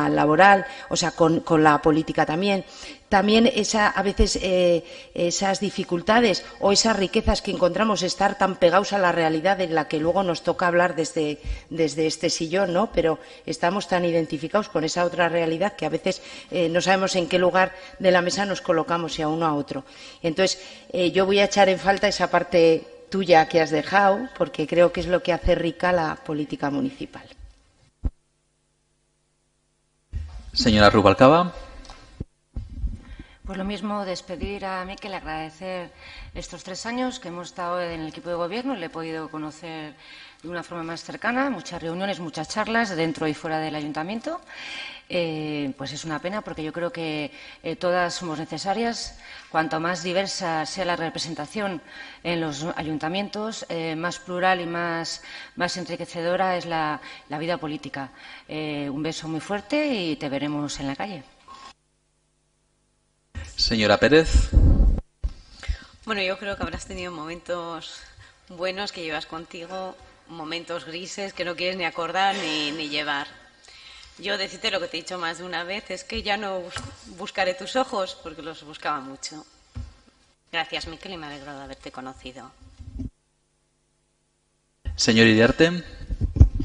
[SPEAKER 13] laboral, o sea, con la política también. También a veces esas dificultades o esas riquezas que encontramos, estar tan pegados a la realidad en la que luego nos toca hablar desde este sillón, ¿no? Pero estamos tan identificados con esa otra realidad que a veces no sabemos en qué lugar de la mesa nos colocamos, si a uno a otro. Entonces, yo voy a echar en falta esa parte tuya que has dejado, porque creo que es lo que hace rica la política municipal.
[SPEAKER 1] Señora Rubalcaba.
[SPEAKER 7] Pues lo mismo, despedir a Miquel, agradecer estos 3 años que hemos estado en el equipo de gobierno, le he podido conocer de una forma más cercana, muchas reuniones, muchas charlas dentro y fuera del ayuntamiento. Pues es una pena porque yo creo que todas somos necesarias. Cuanto más diversa sea la representación en los ayuntamientos, más plural y más enriquecedora es la vida política. Un beso muy fuerte y te veremos en la calle.
[SPEAKER 1] Señora Pérez.
[SPEAKER 11] Bueno, yo creo que habrás tenido momentos buenos que llevas contigo, momentos grises que no quieres ni acordar ni llevar. Yo decirte lo que te he dicho más de una vez, es que ya no buscaré tus ojos, porque los buscaba mucho. Gracias, Miquel, y me alegro de haberte conocido.
[SPEAKER 1] Señor Iriarte.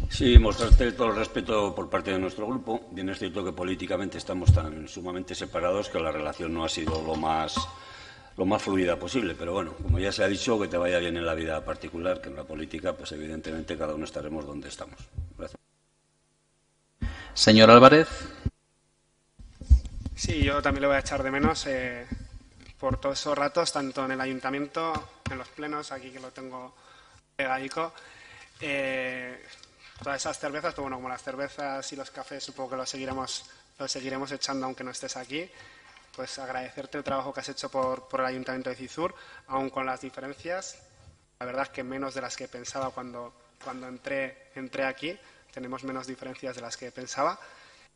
[SPEAKER 4] Sí, mostrarte todo el respeto por parte de nuestro grupo. Bien es cierto que políticamente estamos tan sumamente separados que la relación no ha sido lo más fluida posible, pero bueno, como ya se ha dicho, que te vaya bien en la vida particular, que en la política, pues evidentemente cada uno estaremos donde estamos. Gracias.
[SPEAKER 1] Señor Álvarez.
[SPEAKER 2] Sí, yo también le voy a echar de menos por todos esos ratos, tanto en el ayuntamiento, en los plenos, aquí que lo tengo pegadico. Todas esas cervezas, pues bueno, como las cervezas y los cafés, supongo que los seguiremos echando aunque no estés aquí. Pues agradecerte el trabajo que has hecho por el Ayuntamiento de Cizur, aun con las diferencias. La verdad es que menos de las que pensaba cuando entré aquí. Tenemos menos diferencias de las que pensaba.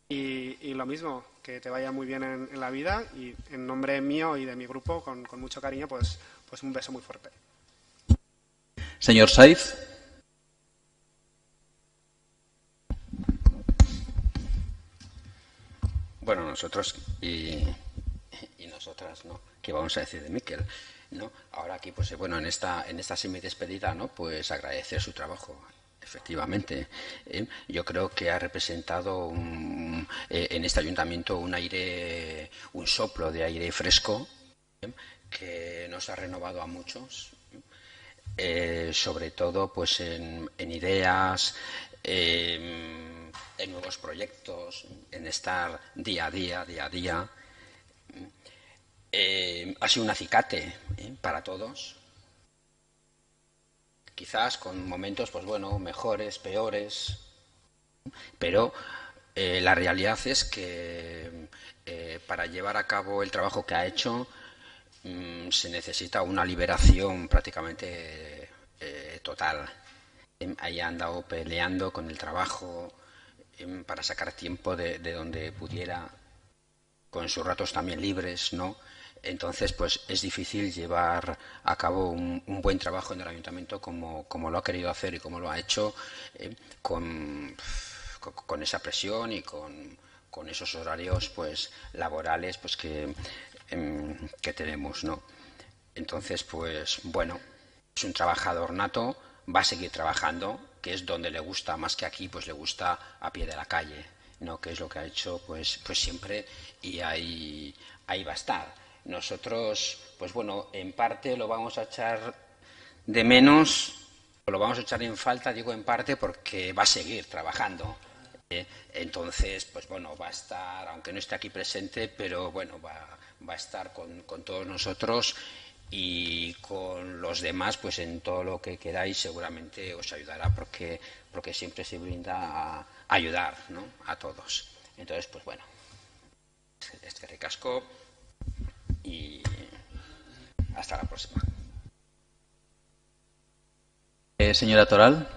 [SPEAKER 2] Y lo mismo, que te vaya muy bien en la vida. Y en nombre mío y de mi grupo, con mucho cariño, pues un beso muy fuerte.
[SPEAKER 1] Señor Saiz.
[SPEAKER 8] Bueno, nosotros y nosotras, ¿no? ¿Qué vamos a decir de Miquel? ¿No? Ahora aquí, pues bueno, en esta semidespedida, ¿no? Pues agradecer su trabajo. Efectivamente, yo creo que ha representado en este ayuntamiento un soplo de aire fresco que nos ha renovado a muchos, sobre todo pues en ideas, en nuevos proyectos, en estar día a día. Ha sido un acicate para todos. Quizás con momentos, pues bueno, mejores, peores, pero la realidad es que para llevar a cabo el trabajo que ha hecho se necesita una liberación prácticamente total. Ahí ha andado peleando con el trabajo para sacar tiempo de donde pudiera, con sus ratos también libres, ¿no? Entonces, pues es difícil llevar a cabo un buen trabajo en el ayuntamiento como lo ha querido hacer y como lo ha hecho, con esa presión y con esos horarios pues laborales pues que tenemos, ¿no? Entonces, pues bueno, es un trabajador nato, va a seguir trabajando, que es donde le gusta, más que aquí, pues le gusta a pie de la calle, ¿no? Que es lo que ha hecho pues siempre, y ahí va a estar. Nosotros, pues bueno, en parte lo vamos a echar de menos, o lo vamos a echar en falta, digo en parte, porque va a seguir trabajando. Entonces, pues bueno, va a estar, aunque no esté aquí presente, pero bueno, va a estar con todos nosotros y con los demás, pues en todo lo que queráis seguramente os ayudará, porque siempre se brinda a ayudar, ¿no? A todos. Entonces, pues bueno, es que ricasco. Hasta la próxima.
[SPEAKER 1] Señora Toral.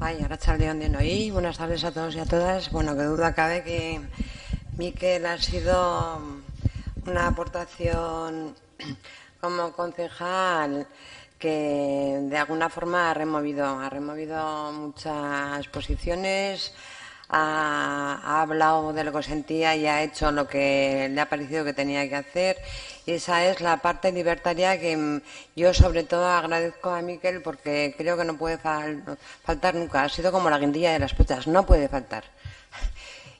[SPEAKER 15] Ay, Arratsaldeon denoi. Buenas tardes a todos y a todas. Bueno, que duda cabe que Miquel ha sido una aportación como concejal que de alguna forma ha removido muchas posiciones, ha hablado de lo que sentía y ha hecho lo que le ha parecido que tenía que hacer. Y esa es la parte libertaria que yo sobre todo agradezco a Miquel, porque creo que no puede faltar nunca. Ha sido como la guindilla de las puchas, no puede faltar.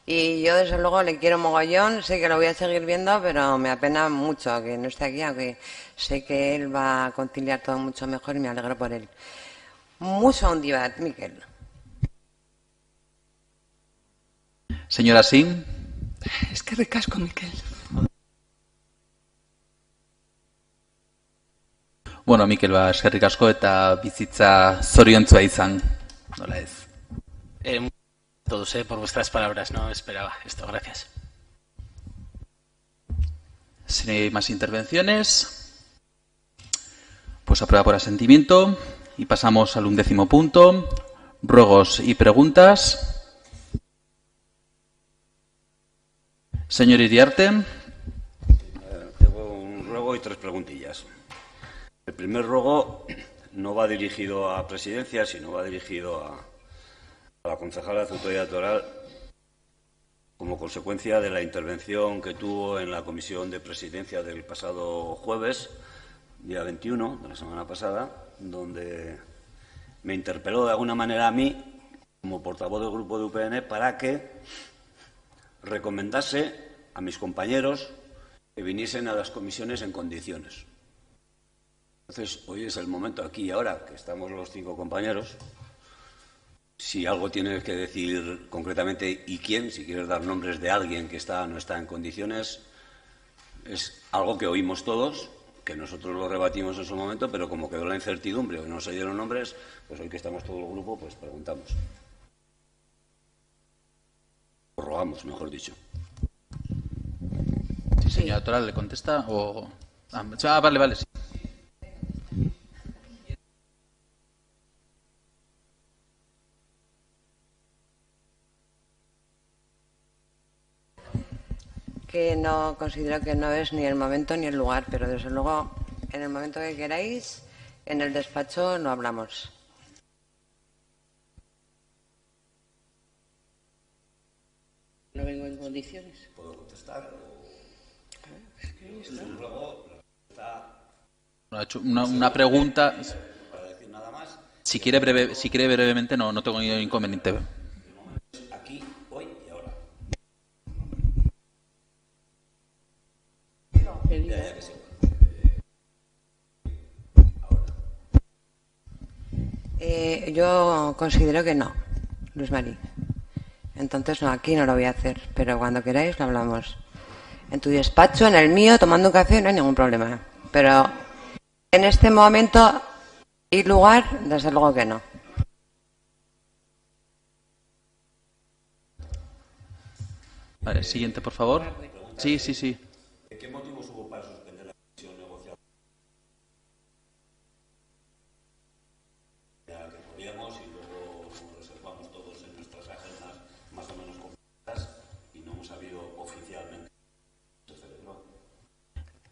[SPEAKER 15] Y yo desde luego le quiero mogollón, sé que lo voy a seguir viendo, pero me apena mucho que no esté aquí, aunque sé que él va a conciliar todo mucho mejor y me alegro por él. Mucho ondibat, Miquel.
[SPEAKER 1] Señora Sim.
[SPEAKER 9] Es que recasco, Miquel.
[SPEAKER 1] Bueno, Mikel, eskerrik asko eta bizitza zoriontzua izan. Nola ez.
[SPEAKER 14] Todos, por vuestras palabras, no esperaba esto. Gracias.
[SPEAKER 1] Si no hay más intervenciones, pues aprueba por asentimiento y pasamos al 11º punto. Ruegos y preguntas. Señor Iriarte.
[SPEAKER 4] Tengo un ruego y 3 preguntillas. El primer ruego no va dirigido a Presidencia, sino va dirigido a la concejala de Autoridad Toral, como consecuencia de la intervención que tuvo en la Comisión de Presidencia del pasado jueves, día 21 de la semana pasada, donde me interpeló de alguna manera a mí, como portavoz del Grupo de UPN, para que recomendase a mis compañeros que viniesen a las comisiones en condiciones. Entonces, hoy es el momento, aquí y ahora, que estamos los 5 compañeros. Si algo tienes que decir concretamente y quién, si quieres dar nombres de alguien que está o no está en condiciones, es algo que oímos todos, que nosotros lo rebatimos en su momento, pero como quedó la incertidumbre o no se dieron nombres, pues hoy que estamos todo el grupo, pues preguntamos. O rogamos, mejor dicho.
[SPEAKER 1] Sí, señora Toral, ¿le contesta? O... vale, sí.
[SPEAKER 15] Que no considero que no es ni el momento ni el lugar, pero desde luego en el momento que queráis, en el despacho lo hablamos.
[SPEAKER 16] No vengo en condiciones.
[SPEAKER 4] ¿Puedo contestar?
[SPEAKER 16] Es que
[SPEAKER 1] Ha hecho una pregunta.
[SPEAKER 4] Para decir nada más.
[SPEAKER 1] Si quiere brevemente, no tengo ningún inconveniente.
[SPEAKER 4] Aquí, hoy y ahora. Ya que sí.
[SPEAKER 15] Yo considero que no, Luz Mari. Entonces, no, aquí no lo voy a hacer, pero cuando queráis lo hablamos. En tu despacho, en el mío, tomando un café, no hay ningún problema. Pero en este momento y lugar, desde luego que no.
[SPEAKER 1] Vale, siguiente, por favor. Sí.
[SPEAKER 4] ¿Qué motivos hubo para suspender la comisión negociadora? Ya que podíamos y luego nos reservamos todos en nuestras agendas más o menos completas y no hemos sabido oficialmente. Se celebró.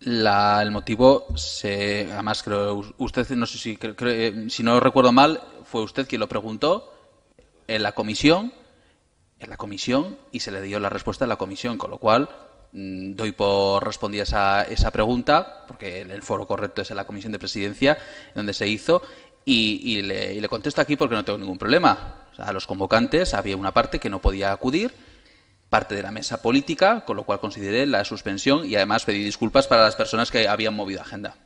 [SPEAKER 1] El motivo, además creo, usted, no sé si no recuerdo mal, fue usted quien lo preguntó en la comisión, y se le dio la respuesta en la comisión, con lo cual doy por respondida esa pregunta, porque el foro correcto es en la comisión de presidencia, donde se hizo, y le contesto aquí porque no tengo ningún problema. O sea, a los convocantes había una parte que no podía acudir, parte de la mesa política, con lo cual consideré la suspensión y además pedí disculpas para las personas que habían movido agenda.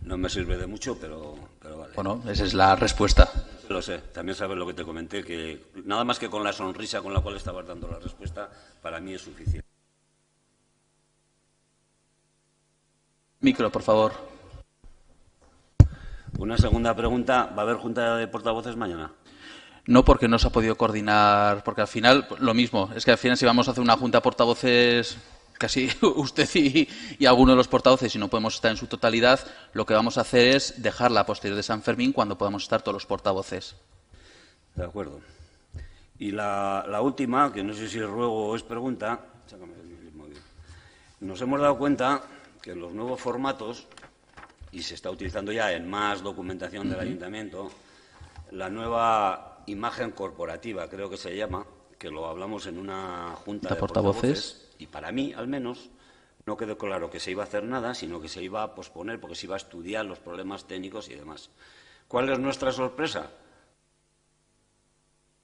[SPEAKER 4] No me sirve de mucho, pero vale.
[SPEAKER 1] Bueno, esa es la respuesta.
[SPEAKER 4] Lo sé. También sabes lo que te comenté, que nada más que con la sonrisa con la cual estabas dando la respuesta, para mí es suficiente.
[SPEAKER 1] Micro, por favor.
[SPEAKER 4] Una segunda pregunta. ¿Va a haber junta de portavoces mañana?
[SPEAKER 1] No, porque no se ha podido coordinar, porque al final, lo mismo, es que al final si vamos a hacer una junta de portavoces casi usted y alguno de los portavoces, si no podemos estar en su totalidad, lo que vamos a hacer es dejarla a posterior de San Fermín cuando podamos estar todos los portavoces.
[SPEAKER 4] De acuerdo. Y la última, que no sé si es ruego o es pregunta, nos hemos dado cuenta que en los nuevos formatos, y se está utilizando ya en más documentación del Ayuntamiento, la nueva imagen corporativa, creo que se llama, que lo hablamos en una junta de portavoces, y para mí, al menos, no quedó claro que se iba a hacer nada, sino que se iba a posponer porque se iba a estudiar los problemas técnicos y demás. ¿Cuál es nuestra sorpresa?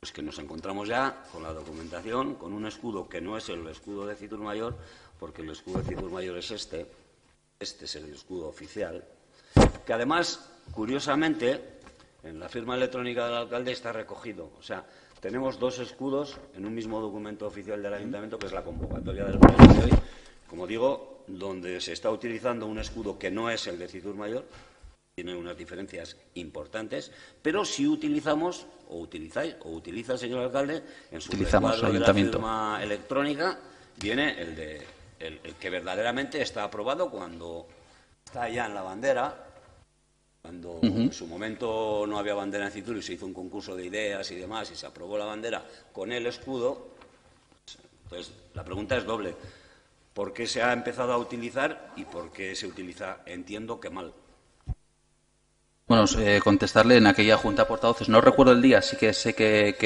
[SPEAKER 4] Pues que nos encontramos ya con la documentación, con un escudo que no es el escudo de Fitur Mayor, porque el escudo de Fitur Mayor es este es el escudo oficial, que además, curiosamente, en la firma electrónica del alcalde está recogido. O sea, tenemos dos escudos en un mismo documento oficial del Ayuntamiento, que es la convocatoria del pleno de hoy, como digo, donde se está utilizando un escudo que no es el de Fitur Mayor, tiene unas diferencias importantes, pero si utilizamos, o utiliza el señor alcalde, en su recuadro de la firma electrónica, viene el que verdaderamente está aprobado cuando está ya en la bandera, cuando en su momento no había bandera en Fitur y se hizo un concurso de ideas y demás, y se aprobó la bandera con el escudo. Entonces, la pregunta es doble. ¿Por qué se ha empezado a utilizar y por qué se utiliza, entiendo que mal?
[SPEAKER 1] Bueno, contestarle en aquella junta de portavoces, no recuerdo el día, sí que sé que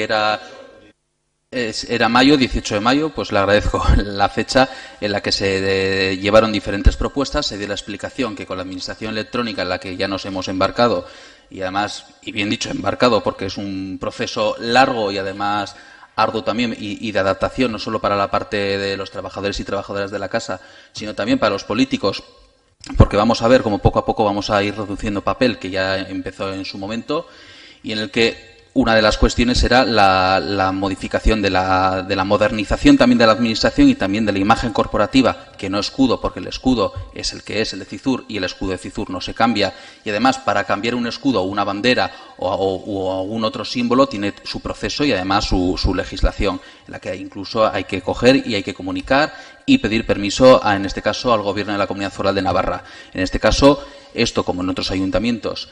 [SPEAKER 1] era mayo, 18 de mayo, pues le agradezco la fecha en la que se llevaron diferentes propuestas, se dio la explicación que con la administración electrónica en la que ya nos hemos embarcado, y además, y bien dicho, embarcado porque es un proceso largo y además arduo también y de adaptación, no solo para la parte de los trabajadores y trabajadoras de la casa, sino también para los políticos, porque vamos a ver cómo poco a poco vamos a ir reduciendo papel, que ya empezó en su momento, y en el que una de las cuestiones era la modificación de la modernización también de la administración y también de la imagen corporativa, que no escudo, porque el escudo es el que es, el de Fitur, y el escudo de Fitur no se cambia. Y además, para cambiar un escudo o una bandera o algún otro símbolo, tiene su proceso y además su legislación, en la que incluso hay que coger y hay que comunicar y pedir permiso, en este caso, al Gobierno de la Comunidad Foral de Navarra. En este caso, esto, como en otros ayuntamientos,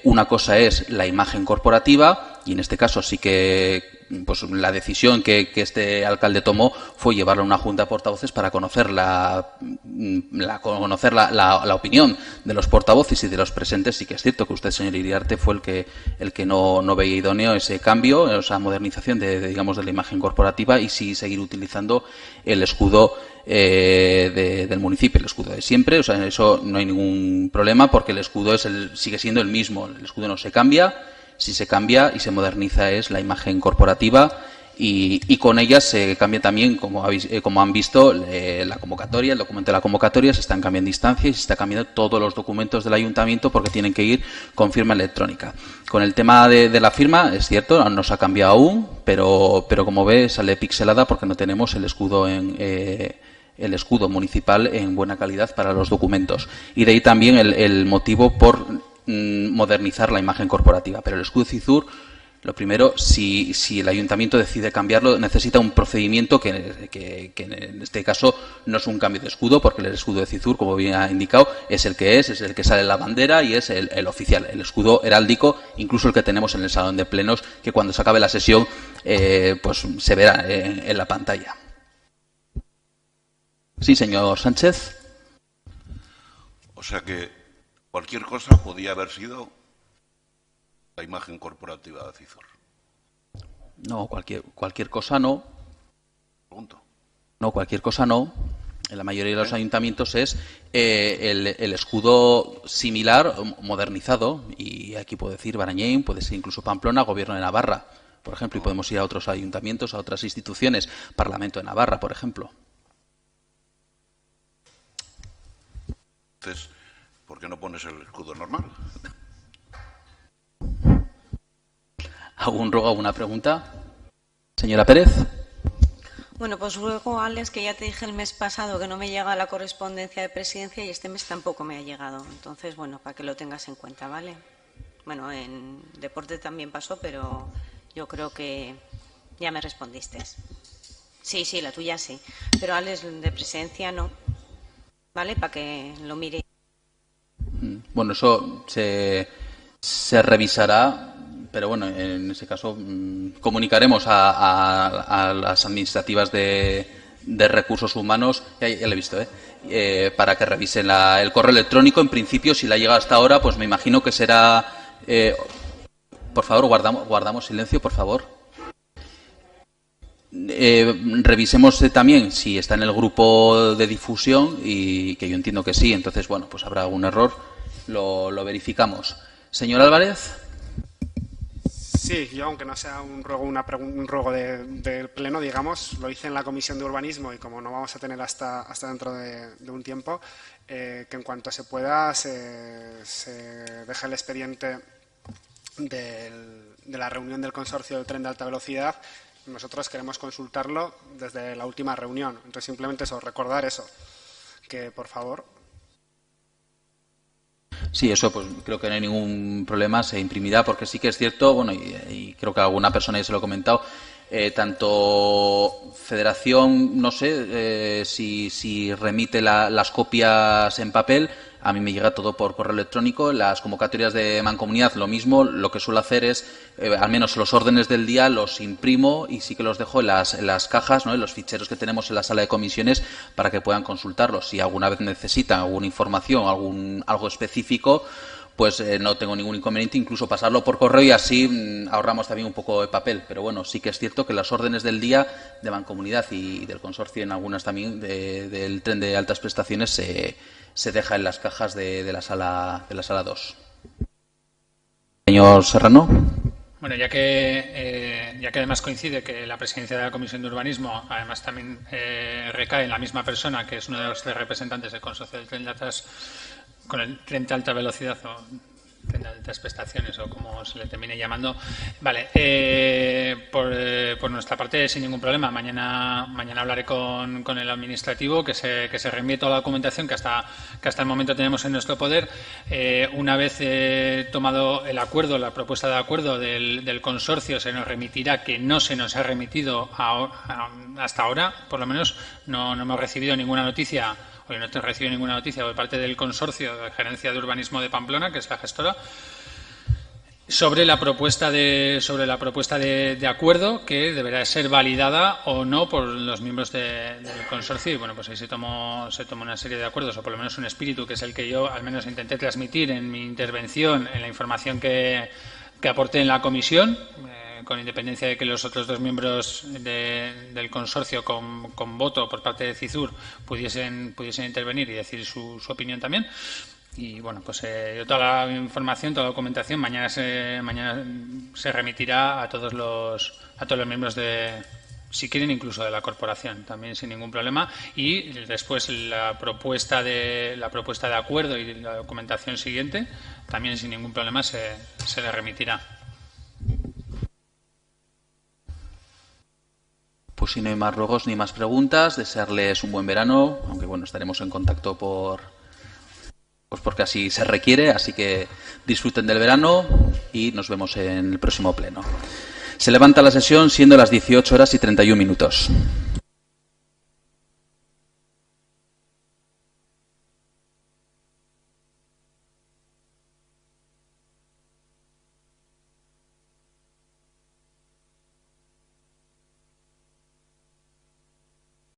[SPEAKER 1] una cosa es la imagen corporativa, y en este caso sí que pues la decisión que este alcalde tomó fue llevarlo a una junta de portavoces para conocer la opinión de los portavoces y de los presentes. Sí que es cierto que usted, señor Iriarte, fue el que no veía idóneo ese cambio, esa modernización de la imagen corporativa, y sí seguir utilizando el escudo del municipio, el escudo de siempre. O sea, en eso no hay ningún problema, porque el escudo sigue siendo el mismo. El escudo no se cambia. Si se cambia y se moderniza es la imagen corporativa, y con ella se cambia también, como han visto, la convocatoria, el documento de la convocatoria, se están cambiando instancias y se están cambiando todos los documentos del ayuntamiento porque tienen que ir con firma electrónica. Con el tema de la firma, es cierto, no se ha cambiado aún, pero como ve, sale pixelada porque no tenemos el escudo el escudo municipal en buena calidad para los documentos. Y de ahí también el motivo por modernizar la imagen corporativa. Pero el escudo de Fitur, lo primero, si el ayuntamiento decide cambiarlo, necesita un procedimiento que en este caso no es un cambio de escudo, porque el escudo de Fitur, como bien ha indicado, es el que sale en la bandera y es el oficial. El escudo heráldico, incluso el que tenemos en el salón de plenos, que cuando se acabe la sesión pues se verá en la pantalla. Sí, señor Sánchez.
[SPEAKER 12] O sea que cualquier cosa podía haber sido la imagen corporativa de Fitur.
[SPEAKER 1] No, cualquier cosa no.
[SPEAKER 12] Pregunto.
[SPEAKER 1] No, cualquier cosa no. En la mayoría de los ayuntamientos es el escudo similar, modernizado. Y aquí puedo decir Barañén, puede ser incluso Pamplona, Gobierno de Navarra, por ejemplo. Y podemos ir a otros ayuntamientos, a otras instituciones, Parlamento de Navarra, por ejemplo.
[SPEAKER 12] Entonces, ¿por qué no pones el escudo normal?
[SPEAKER 1] ¿Alguna pregunta? Señora Pérez.
[SPEAKER 11] Bueno, pues luego, Alex, que ya te dije el mes pasado que no me llega la correspondencia de presidencia y este mes tampoco me ha llegado. Entonces, bueno, para que lo tengas en cuenta, ¿vale? Bueno, en deporte también pasó, pero yo creo que ya me respondiste. Sí, sí, la tuya sí. Pero Alex, de presidencia no. ¿Vale? Para que lo mire.
[SPEAKER 1] Bueno, eso se revisará, pero bueno, en ese caso comunicaremos a las administrativas de recursos humanos, ya lo he visto, para que revisen el correo electrónico. En principio, si la llega hasta ahora, pues me imagino que será... por favor, guardamos silencio, por favor. Revisemos también si está en el grupo de difusión, y que yo entiendo que sí. Entonces, bueno, pues habrá algún error, lo verificamos. Señor Álvarez.
[SPEAKER 2] Sí, yo, aunque no sea un ruego del Pleno, digamos, lo hice en la Comisión de Urbanismo, y como no vamos a tener hasta dentro de un tiempo, que en cuanto se pueda se deje el expediente de la reunión del consorcio del tren de alta velocidad. Nosotros queremos consultarlo desde la última reunión. Entonces, simplemente eso, recordar eso, que por favor.
[SPEAKER 1] Sí, eso pues creo que no hay ningún problema, se imprimirá, porque sí que es cierto, bueno, y creo que alguna persona ya se lo ha comentado, tanto Federación, no sé si remite las copias en papel. A mí me llega todo por correo electrónico. Las convocatorias de Mancomunidad, lo mismo. Lo que suelo hacer es, al menos los órdenes del día, los imprimo y sí que los dejo en las cajas, ¿no?, en los ficheros que tenemos en la sala de comisiones, para que puedan consultarlos. Si alguna vez necesitan alguna información, algo específico, pues no tengo ningún inconveniente incluso pasarlo por correo, y así ahorramos también un poco de papel. Pero bueno, sí que es cierto que las órdenes del día de Mancomunidad y del consorcio, en algunas también del tren de altas prestaciones, se deja en las cajas de la sala 2. Señor Serrano.
[SPEAKER 6] Bueno, ya que además coincide que la presidencia de la Comisión de Urbanismo además también recae en la misma persona, que es uno de los 3 representantes del consorcio del tren de altas, con el tren de alta velocidad o tren de altas prestaciones, o como se le termine llamando. Vale, por nuestra parte, sin ningún problema. Mañana hablaré con el administrativo, que se reenvíe toda la documentación que hasta el momento tenemos en nuestro poder. Una vez tomado el acuerdo, la propuesta de acuerdo del consorcio, se nos remitirá, que no se nos ha remitido hasta ahora. Por lo menos no hemos recibido ninguna noticia. Hoy no he recibido ninguna noticia por parte del consorcio de Gerencia de Urbanismo de Pamplona, que es la gestora, sobre la propuesta de acuerdo, que deberá ser validada o no por los miembros del consorcio. Y bueno, pues ahí se tomó una serie de acuerdos, o por lo menos un espíritu, que es el que yo al menos intenté transmitir en mi intervención, en la información que aporté en la comisión, con independencia de que los otros 2 miembros del consorcio con voto por parte de CISUR pudiesen intervenir y decir su opinión también. Y bueno, pues yo toda la información, toda la documentación, mañana se remitirá a todos los miembros si quieren, incluso de la corporación, también sin ningún problema. Y después la propuesta de acuerdo y la documentación siguiente, también sin ningún problema se le remitirá.
[SPEAKER 1] Pues si no hay más ruegos ni más preguntas, desearles un buen verano, aunque bueno, estaremos en contacto porque así se requiere, así que disfruten del verano y nos vemos en el próximo pleno. Se levanta la sesión siendo las 18:31.